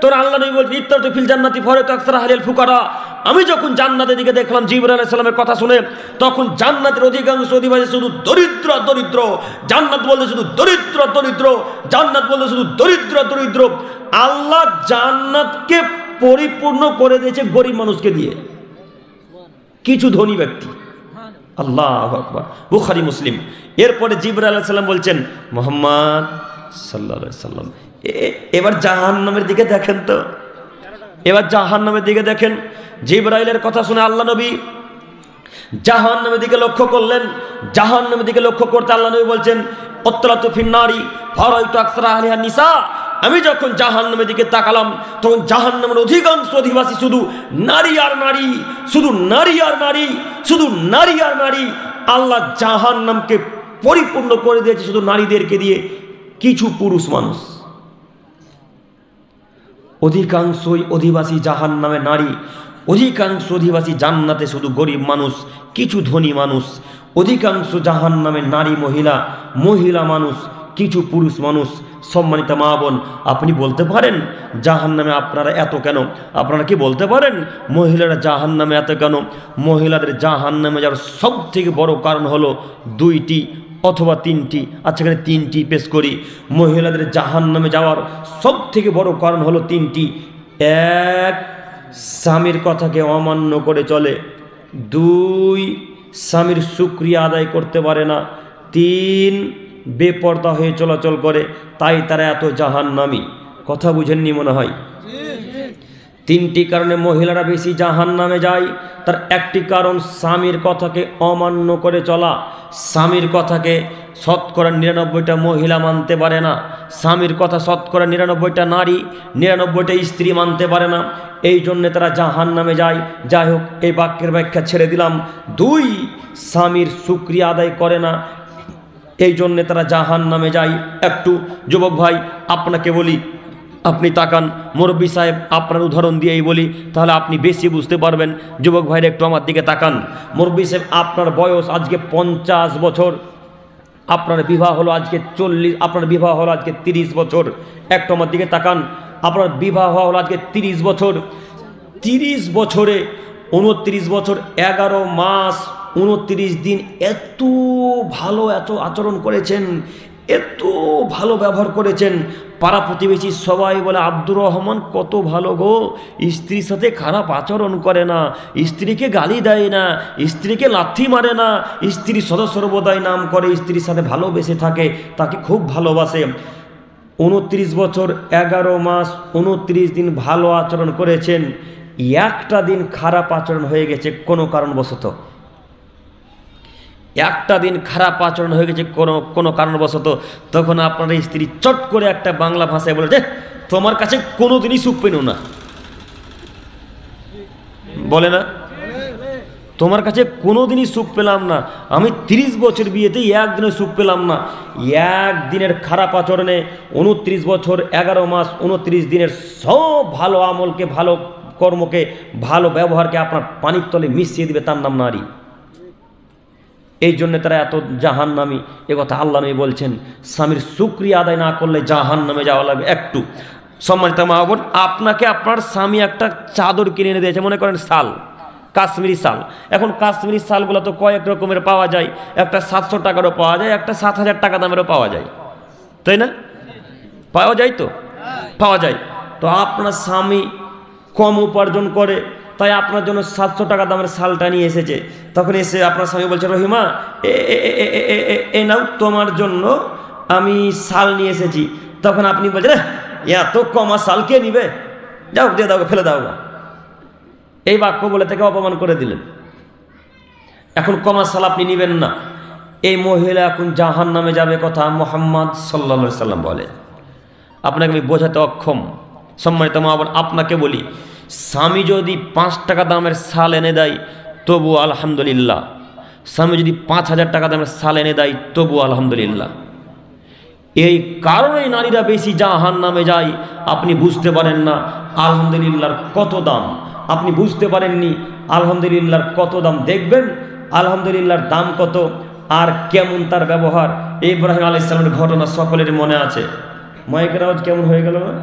তোর আল্লাহ নবী বলছেন, ইত্তাতু ফিল জান্নাতি ফারাতু আকসার আহলিল ফুকারা। আমি যখন জান্নাতের দিকে দেখলাম জিবরাইল আলাইহিস সালামের কথা শুনে, তখন জান্নাতের অধিকাংশ অধিবাসী শুধু দরিদ্র দরিদ্র। জান্নাত বলতে শুধু দরিদ্র দরিদ্র, জান্নাত বলতে শুধু দরিদ্র দরিদ্র। আল্লাহ জান্নাতকে পরিপূর্ণ করে দিয়েছে গরিব মানুষকে দিয়ে, কিছু ধনী ব্যক্তি। আল্লাহু আকবার। বুখারী মুসলিম। এরপরে জিবরাইল আলাইহিস সালাম বলছেন, মুহাম্মদ সাল্লাল্লাহু আলাইহি ওয়াসাল্লাম এবার জাহান্নামের দিকে দেখেন তো, এবার জাহান্নামের দিকে দেখেন। জিবরাইলের কথা শুনে আল্লাহ নবী জাহান্নামের দিকে লক্ষ্য করলেন। জাহান্নামের দিকে লক্ষ্য করতে আল্লাহ নবী বলছেন, উত্তালাতু ফিন্নারি ফারাইতু আকসারা আহলিহা নিসা। আমি যখন জাহান্নামের দিকে তাকালাম, তখন জাহান্নামের অধিকাংশ অধিবাসী শুধু নারী আর নারী, শুধু নারী আর নারী, শুধু নারী আর নারী। আল্লাহ জাহান্নামকে পরিপূর্ণ করে দিয়েছে শুধু নারীদেরকে দিয়ে, কিছু পুরুষ মানুষ। অধিকাংশই অধিবাসী জাহান্নামে নারী, অধিকাংশ অধিবাসী জান্নাতে শুধু গরিব মানুষ, কিছু ধনী মানুষ। অধিকাংশ জাহান্নামে নারী মহিলা, মহিলা মানুষ, কিছু পুরুষ মানুষ। সম্মানিত মা বোন, আপনি বলতে পারেন জাহান্নামে আপনারা এত কেন? আপনারা কি বলতে পারেন মহিলারা জাহান্নামে এত কেন? মহিলাদের জাহান্নামে যাওয়ার সব থেকে বড় কারণ হলো দুইটি অথবা তিনটি। আচ্ছা, এখানে তিনটি পেশ করি। মহিলাদের জাহান্নামে যাওয়ার সব থেকে বড় কারণ হলো তিনটি। এক, স্বামীর কথাকে অমান্য করে চলে। দুই, স্বামীর শুকরিয়া আদায় করতে পারে না। তিন, বেপরদা হয়ে চলাচল করে, তাই তারা এত জাহান্নামী। কথা বুঝেননি মনে হয়? তিনটি কারণে মহিলারা বেশি জাহান্নামে যায়। তার একটি কারণ স্বামীর কথাকে অমান্য করে চলা। স্বামীর কথাকে শতকরা ৯৯টা মহিলা মানতে পারে না। স্বামীর কথা শতকরা ৯৯টা নারী, ৯৯টা স্ত্রী মানতে পারে না। এই জন্যে তারা জাহান্নামে যায়। যাই হোক, এই বাক্যের ব্যাখ্যা ছেড়ে দিলাম। দুই, স্বামীর শুকরিয়া আদায় করে না, এই জন্যে তারা জাহান্নামে যায়। একটু যুবক ভাই আপনাকে বলি, আপনি তাকান, মুরব্বী সাহেব আপনার উদাহরণ দিয়েই বলি, তাহলে আপনি বেশি বুঝতে পারবেন। যুবক ভাইরা একটু আমার দিকে তাকান। মুরব্বী সাহেব, আপনার বয়স আজকে 50 বছর, আপনার বিবাহ হলো আজকে 40, আপনার বিবাহ হলো আজকে 30 বছর। একটু আমার দিকে তাকান, আপনার বিবাহ হলো আজকে 30 বছর। 30 বছরে 29 বছর 11 মাস 29 দিন এত ভালো, এত আচরণ করেছেন, এত ভালো ব্যবহার করেছেন। পাড়া প্রতিবেশী সবাই বলে, আব্দুর রহমান কত ভালো গো, স্ত্রীর সাথে খারাপ আচরণ করে না, স্ত্রীকে গালি দেয় না, স্ত্রীকে লাথি মারে না, স্ত্রী সদাসর্বদাই নাম করে, স্ত্রীর সাথে ভালোবেসে থাকে, তাকে খুব ভালোবাসে। 29 বছর 11 মাস 29 দিন ভালো আচরণ করেছেন, একটা দিন খারাপ আচরণ হয়ে গেছে কোনো কারণবশত। একটা দিন খারাপ আচরণ হয়ে গেছে কোনো কারণবশত, তখন আপনার স্ত্রী চট করে একটা বাংলা ভাষায় বলে, তোমার কাছে কোনোদিনই সুখ পেল না, বলে না? তোমার কাছে কোনোদিনই সুখ পেলাম না, আমি 30 বছর বিয়েতে একদিনে সুখ পেলাম না। একদিনের খারাপ আচরণে 29 বছর 11 মাস 29 দিনের সব ভালো আমলকে, ভালো সৎকর্মকে ভালো ব্যবহারকে আপনার পানির তলে মিশিয়ে দিবে, তার নাম নারী। এই জন্য তারা এত জাহান্নামী। এ কথা আল্লাহ নবী বলছেন, স্বামীর শুকরিয়া আদায় না করলে জাহান্নামে যাওয়া লাগবে। একটু সম্মানিত মা বোন, আপনাকে আপনার স্বামী একটা চাদর কিনে এনে দিয়েছে, মনে করেন শাল, কাশ্মীরি শাল। এখন কাশ্মীরি শালগুলো তো কয়েক রকমের পাওয়া যায়, একটা 700 টাকারও পাওয়া যায়, একটা 7000 টাকা দামেরও পাওয়া যায়, তাই না? পাওয়া যায় তো, পাওয়া যায়। তো আপনার স্বামী কম উপার্জন করে, তাই আপনার জন্য 700 টাকা দামের শালটা নিয়ে এসেছে। তখন এসে আপনার স্বামী বলছে, রহিমা এ নাও, তোমার জন্য আমি শাল নিয়ে এসেছি। তখন আপনি বলছেন, এত কমা শাল কে নিবে, যাও দিয়ে দাও, ফেলে দাও। এই বাক্য বলে থেকে অপমান করে দিলেন। এখন কমা শাল আপনি নিবেন না, এই মহিলা এখন জাহান্নামে যাবে, কথা মুহাম্মদ সাল্লাল্লাহু আলাইহি সাল্লাম বলে। আপনাকে আমি বোঝাতে অক্ষম। সম্মানিত মা বোন, আপনাকে বলি, স্বামী যদি 5 টাকা দামের শাল এনে দেয় তবু আলহামদুলিল্লাহ, স্বামী যদি 5000 টাকা দামের শাল এনে দেয় তবু আলহামদুলিল্লাহ। এই কারণেই নারীরা বেশি জাহান্নামে যায়। আপনি বুঝতে পারেন না আলহামদুলিল্লাহর কত দাম, আপনি বুঝতে পারেননি আলহামদুলিল্লাহর কত দাম। দেখবেন আলহামদুলিল্লাহর দাম কত আর কেমন তার ব্যবহার। ইব্রাহিম আলাইহিস সালামের ঘটনা সকলের মনে আছে। মাইকের আওয়াজ কেমন হয়ে গেল না?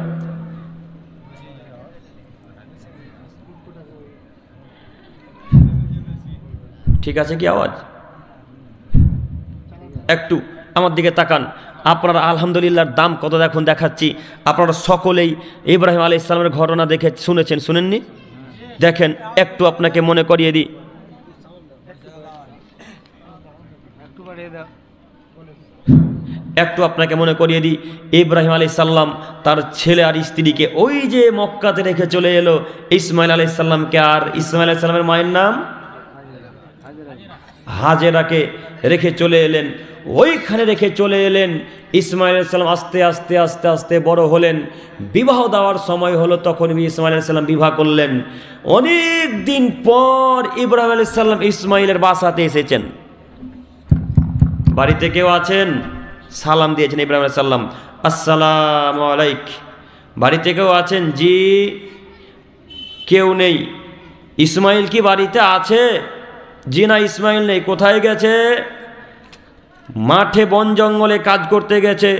ঠিক আছে কি আওয়াজ? একটু আমার দিকে তাকান, আপনারা আলহামদুলিল্লাহর দাম কত দেখুন, দেখাচ্ছি। আপনারা সকলেই ইব্রাহিম আলাইহিস সালামের ঘটনা দেখে শুনেছেন, শুনেননি? দেখেন একটু আপনাকে মনে করিয়ে দিই। একটু আপনাকে মনে করিয়ে দিই, ইব্রাহিম আলাইহিস সালাম তার ছেলে আর স্ত্রীকে ওই যে মক্কাতে রেখে চলে এলো, ইসমাইল আলাইহিস সালামকে। আর ইসমাইল আলাইহিস সালামের মায়ের নাম হাজেরাকে রেখে চলে এলেন, ওইখানে রেখে চলে এলেন। ইসমাইল আলাইহিস সালাম আস্তে আস্তে আস্তে আস্তে বড় হলেন, বিবাহ দেওয়ার সময় হলো, তখন ইসমাইল আলাইহিস সালাম বিবাহ করলেন। অনেক দিন পর ইব্রাহিম আলাইহিস সালাম ইসমাইলের বাসাতে এসেছেন। বাড়িতে কেউ আছেন? সালাম দিয়েছেন ইব্রাহিম আলাইহিস সালাম, আসসালামু আলাইক। বাড়িতে কেউ আছেন? জি। কেউ নেই। ইসমাইল কি বাড়িতে আছে? জি না, ইসমাইল নেই। কোথায় গেছে? মাঠে বন জঙ্গলে কাজ করতে গেছে,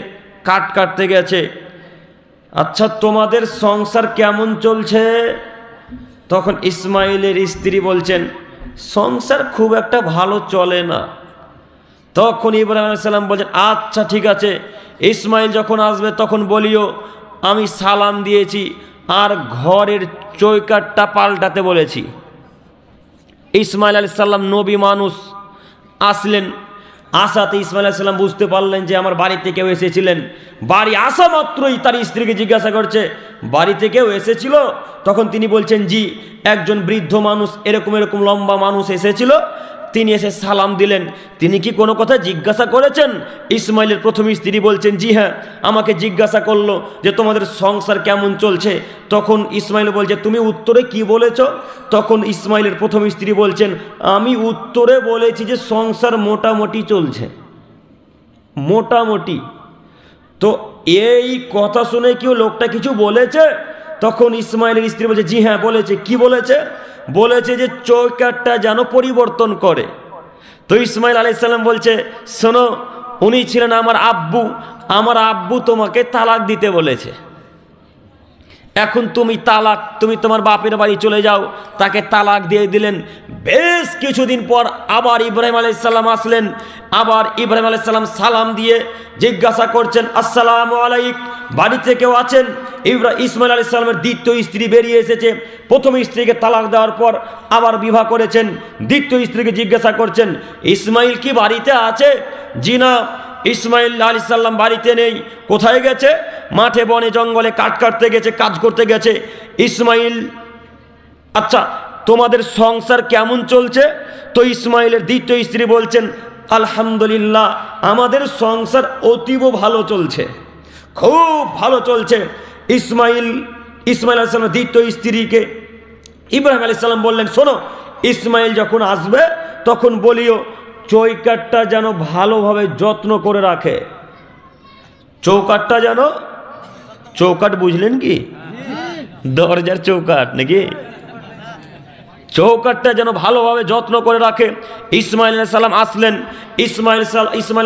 কাঠ কাটতে গেছে। আচ্ছা, তোমাদের সংসার কেমন চলছে? তখন ইসমাইলের স্ত্রী বলছেন, সংসার খুব একটা ভালো চলে না। তখন ইব্রাহিম আলাইহিস সালাম বলছেন, আচ্ছা ঠিক আছে, ইসমাইল যখন আসবে তখন বলিও আমি সালাম দিয়েছি আর ঘরের চৌকাঠটা পাল্টাতে বলেছি। ইসমাইল আলাইহিস সালাম নবী মানুষ, আসলেন। আসাতে ইসমাইল আলাইহিস সালাম বুঝতে পারলেন যে আমার বাড়িতে কেউ এসেছিলেন। বাড়ি আসা মাত্রই তার স্ত্রীকে জিজ্ঞাসা করছে, বাড়িতে কেউ এসেছিল? তখন তিনি বলছেন, জি, একজন বৃদ্ধ মানুষ, এরকম এরকম লম্বা মানুষ এসেছিল, তিনি এসে সালাম দিলেন। তিনি কি কোনো কথা জিজ্ঞাসা করেছেন? ইসমাইলের প্রথম স্ত্রী বলছেন, জি হ্যাঁ, আমাকে জিজ্ঞাসা করলো যে তোমাদের সংসার কেমন চলছে। তখন ইসমাইল বলছে, তুমি উত্তরে কি বলেছ? তখন ইসমাইলের প্রথম স্ত্রী বলছেন, আমি উত্তরে বলেছি যে সংসার মোটামুটি চলছে, মোটামুটি। তো এই কথা শুনে কি লোকটা কিছু বলেছে? তখন ইসমাইলের স্ত্রী বলছে, জি হ্যাঁ বলেছে। কি বলেছে? বলেছে যে চৌকাঠটা যেন পরিবর্তন করে। তো ইসমাইল আলাইহিস সালাম বলছে, শোনো, উনি ছিলেন আমার আব্বু, আমার আব্বু তোমাকে তালাক দিতে বলেছে। এখন তুমি তোমার বাপের বাড়ি চলে যাও। তাকে তালাক দিয়ে দিলেন। বেশ কিছুদিন পর আবার ইব্রাহিম আলাইহিস সালাম আসলেন। আবার ইব্রাহিম আলাইহিস সালাম সালাম দিয়ে জিজ্ঞাসা করছেন, আসসালামু আলাইক, বাড়িতে কেউ আছেন? ইসমাইল আলাইহিস সালামের দ্বিতীয় স্ত্রী বেরিয়ে এসেছে। প্রথম স্ত্রীকে তালাক দেওয়ার পর আবার বিবাহ করেছেন। দ্বিতীয় স্ত্রীকে জিজ্ঞাসা করছেন, ইসমাইল কি বাড়িতে আছে? জি না, ইসমাইল আলাইহিস সালাম বাড়িতে নেই। কোথায় গেছে? মাঠে বনে জঙ্গলে কাঠ কাটতে গেছে, কাজ করতে গেছে। ইসমাইল, আচ্ছা তোমাদের সংসার কেমন চলছে? তো ইসমাইলের দ্বিতীয় স্ত্রী বলছেন, আলহামদুলিল্লাহ, আমাদের সংসার অতীব ভালো চলছে, খুব ভালো চলছে। ইসমাইল আলাইহিস সালামের দ্বিতীয় স্ত্রীকে ইব্রাহিম আলাইহিস সালাম বললেন, শোনো, ইসমাইল যখন আসবে তখন বলিও চৌকাঠটা যেন ভালোভাবে যত্ন করে রাখে। চৌকাঠটা যেন, চৌকাঠ বুঝলেন কি? দরজার চৌকাঠ নাকি? চৌকাঠটা যেন ভালোভাবে যত্ন করে রাখে। ইসমাইল আলাইহিস সালাম আসলেন, ইসমাইল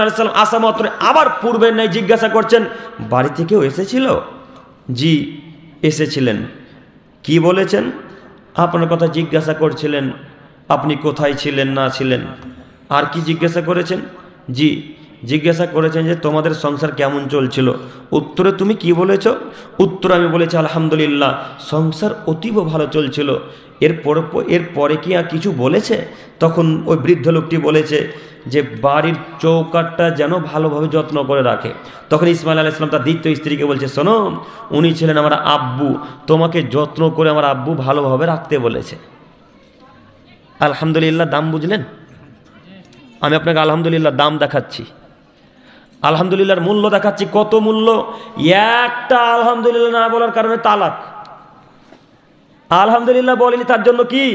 আলাইহিস সালাম আসা মাত্র আবার পূর্বের ন্যায় জিজ্ঞাসা করছেন, বাড়ি থেকেও এসেছিল? জি এসেছিলেন। কি বলেছেন? আপনার কথা জিজ্ঞাসা করছিলেন, আপনি কোথায় ছিলেন না ছিলেন। আর কি জিজ্ঞাসা করেছেন? জি জিজ্ঞাসা করেছেন যে তোমাদের সংসার কেমন চলছিল। উত্তরে তুমি কি বলেছ? উত্তরে আমি বলেছি আলহামদুলিল্লাহ, সংসার অতীব ভালো চলছিল। এরপরে কি আর কিছু বলেছে? তখন ওই বৃদ্ধ লোকটি বলেছে যে বাড়ির চৌকাঠটা যেন ভালোভাবে যত্ন করে রাখে। তখন ইসমাইল আলাইহিস সালাম তার দ্বিতীয় স্ত্রীকে বলছে, শোনো, উনি ছিলেন আমার আব্বু, তোমাকে যত্ন করে আমার আব্বু ভালোভাবে রাখতে বলেছে। আলহামদুলিল্লাহ দাম বুঝলেন? আমি আপনাকে আলহামদুলিল্লাহ দাম দেখাচ্ছি, আলহামদুলিল্লাহর মূল্য দেখাচ্ছি। কত মূল্য! একটা আলহামদুলিল্লাহ না বলার কারণে তালাক। আলহামদুলিল্লাহ বলেনি তার জন্য কি?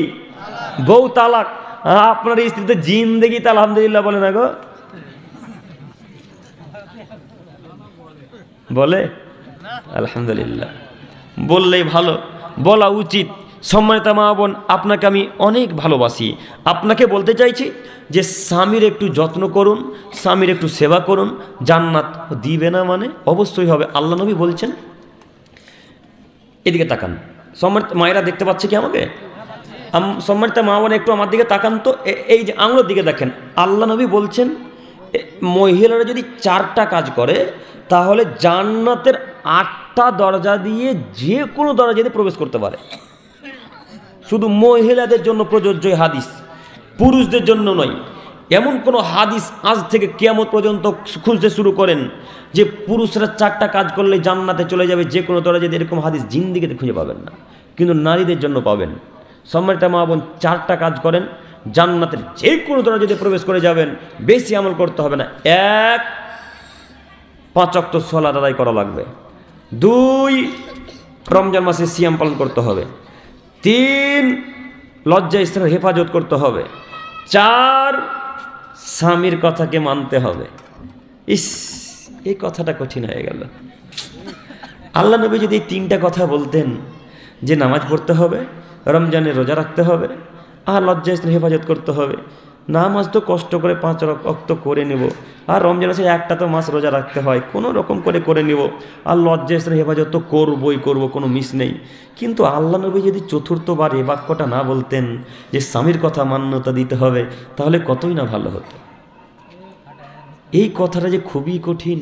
বউ তালাক। আপনার স্ত্রীতে জিন্দেগিতে আলহামদুলিল্লাহ বলে না গো, বলে? আলহামদুলিল্লাহ বললেই ভালো, বলা উচিত। সম্মানিত মা বোন, আপনাকে আমি অনেক ভালোবাসি। আপনাকে বলতে চাইছি যে স্বামীর একটু যত্ন করুন, স্বামীর একটু সেবা করুন, জান্নাত দিবে না মানে অবশ্যই হবে। আল্লাহ নবী বলছেন, এদিকে তাকান, সম্মানিত মায়েরা দেখতে পাচ্ছে কি আমাকে? সম্মানিত মা বোন একটু আমার দিকে তাকান তো, এই যে আঙুলের দিকে দেখেন। আল্লাহ নবী বলছেন মহিলারা যদি 4টা কাজ করে তাহলে জান্নাতের 8টা দরজা দিয়ে যে কোনো দরজা দিয়ে প্রবেশ করতে পারে। শুধু মহিলাদের জন্য প্রযোজ্য হাদিস, পুরুষদের জন্য নয়। এমন কোনো হাদিস আজ থেকে কিয়ামত পর্যন্ত খুঁজতে শুরু করেন যে পুরুষরা 4টা কাজ করলে জান্নাতে চলে যাবে, যে কোনো দরজা দিয়ে, এরকম হাদিস জিন্দেগিতে খুঁজে পাবেন না, কিন্তু নারীদের জন্য পাবেন। সম্মানিত মা বোন, 4টা কাজ করেন, জান্নাতের যে কোনো দরজা দিয়ে প্রবেশ করে যাবেন, বেশি আমল করতে হবে না। 1, 5 ওয়াক্ত সালাত আদায় করা লাগবে। 2, রমজান মাসে সিয়াম পালন করতে হবে। 3, লজ্জা স্থানের হেফাজত করতে হবে। 4, স্বামীর কথাকে মানতে হবে। ইস, এই কথাটা কঠিন হয়ে গেল। আল্লাহ নবী যদি এই 3টা কথা বলতেন যে নামাজ পড়তে হবে, রমজানে রোজা রাখতে হবে, আর লজ্জা স্থানের হেফাজত করতে হবে। নামাজ তো কষ্ট করে 5 ওয়াক্ত করে নেব, আর রমজান মাসে একটা তো মাস রোজা রাখতে হয়, কোনো রকম করে নেব, আর লজ্জা স্থানের হেফাজত তো করবই করব, কোনো মিস নেই। কিন্তু আল্লাহ নবী যদি 4বার এ বাক্যটা না বলতেন যে স্বামীর কথা মান্যতা দিতে হবে, তাহলে কতই না ভালো হতো। এই কথাটা যে খুবই কঠিন,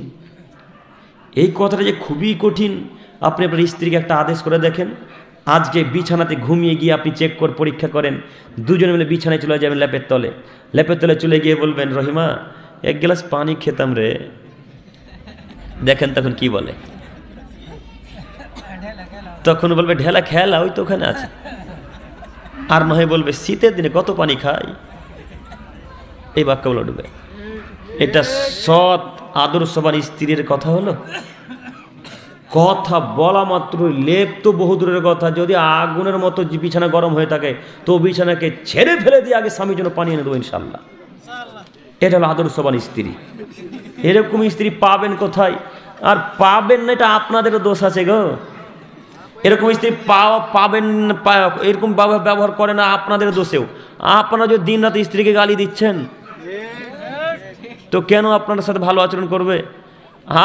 এই কথাটা যে খুবই কঠিন। আপনি আপনার স্ত্রীকে একটা আদেশ করে দেখেন, আজকে বিছানাতে ঘুমিয়ে গিয়ে আপনি চেক করে পরীক্ষা করেন, দুজনে মিলে বিছানায় চলে যাবেন, ল্যাপের তলে চলে গিয়ে বলবেন, রহিমা 1 গ্লাস পানি খেতাম রে। দেখেন তখন কি বলে? তখন বলবে, ঢেলা খেলা ওই তো ওখানে আছে। আর নয় বলবে, শীতের দিনে কত পানি খাই। এই বাক্য বলে উঠবে। এটা সৎ আদর্শবান স্ত্রীর কথা হলো? কথা বলা মাত্র লেপ তো বহু দূরের কথা, যদি আগুনের মতো বিছানা গরম হয়ে থাকে তো বিছানাকে ছেড়ে ফেলে দিয়ে আগে স্বামীর জন্য পানি এনে দেবো ইনশাল্লাহ। এটা হলো আদর্শবান স্ত্রী। এরকম স্ত্রী পাবেন কোথায়? আর পাবেন না, এটা আপনাদেরও দোষ আছে গো। এরকম স্ত্রী পাবেন, এরকম ব্যবহার করে না, আপনাদের দোষেও। আপনারা যদি দিন রাতে স্ত্রীকে গালি দিচ্ছেন, তো কেন আপনার সাথে ভালো আচরণ করবে?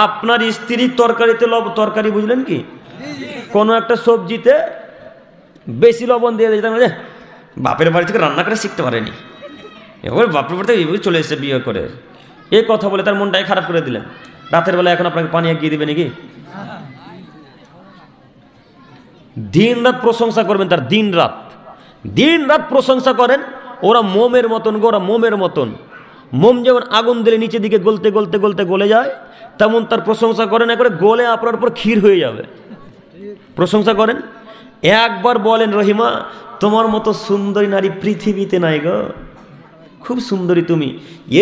আপনার স্ত্রীর তরকারিতে তরকারি বুঝলেন কি, কোনো একটা সবজিতে বেশি লবণ দিয়ে দিতাম, বাপের বাড়ি থেকে রান্না করে শিখতে পারেনি, এবার বাপের বাড়ি থেকে এইভাবে চলে এসে বিয়ে করে, এই কথা বলে তার মনটাই খারাপ করে দিলেন। রাতের বেলা এখন আপনাকে পানি এগিয়ে দিবে নাকি? দিন রাত প্রশংসা করবেন তার, দিন রাত প্রশংসা করেন। ওরা মোমের মতন গো, ওরা মোমের মতন। মোম যেমন আগুন দিলে নিচে দিকে গলতে গলতে গলতে গলে যায়, তেমন তার প্রশংসা করেন, একবারে গলে আপনার উপর ক্ষীর হয়ে যাবে। প্রশংসা করেন, একবার বলেন, রহিমা তোমার মতো সুন্দরী নারী পৃথিবীতে নাই গো, খুব সুন্দরী তুমি।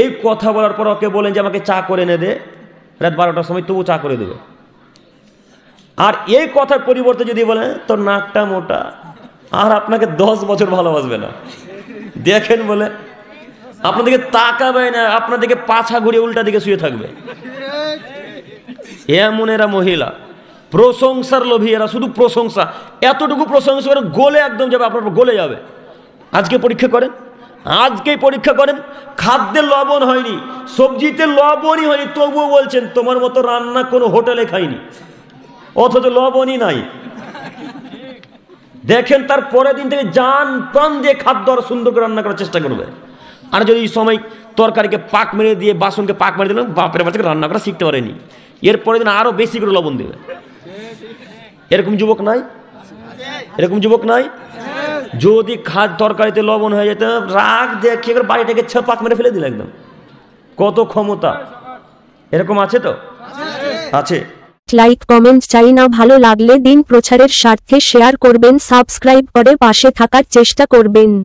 এই কথা বলার পর ওকে বলেন যে আমাকে চা করে এনে দে, রাত 12টার সময় তবু চা করে দেবে। আর এই কথার পরিবর্তে যদি বলেন তোর নাকটা মোটা, আর আপনাকে 10 বছর ভালোবাসবে না। দেখেন বলে আপনাদেরকে তাকাবে না, আপনাদেরকে পাছা ঘুরিয়ে উল্টা দিকে শুয়ে থাকবে। এমন এরা মহিলা, প্রশংসার লোভী এরা, শুধু প্রশংসা, এতটুকু প্রশংসা করে গলে একদম যাবে, আপনার গলে যাবে। আজকে পরীক্ষা করেন, আজকেই পরীক্ষা করেন। খাদ্যে লবণ হয়নি, সবজিতে লবণই হয়নি, তবুও বলছেন তোমার মতো রান্না কোনো হোটেলে খাইনি, অথচ লবণই নাই। দেখেন তার পরের দিন থেকে জান প্রাণ দিয়ে খাদ্য আর সুন্দর করে রান্না করার চেষ্টা করবে। আর যদি এই সময় তরকারিকে পাক মেরে দিয়ে, বাসনকে পাক মেরে দিলাম, বাপের বাচ্চাকে রান্না করা শিখতে পারেনি, এর পরের দিন আরো বেশি করে লবণ দেবে। এরকম যুবক নাই? এরকম যুবক নাই? যদি তরকারিতে লবণ হয়ে যেত, রাগ দেখে বাড়িটাকে পাক মেরে ফেলে দিল একদম। কত ক্ষমতা! এরকম আছে তো? আছে। লাইক কমেন্ট চাই না, ভালো লাগলে দিন প্রচারের স্বার্থে শেয়ার করবেন, সাবস্ক্রাইব করে পাশে থাকার চেষ্টা করবেন।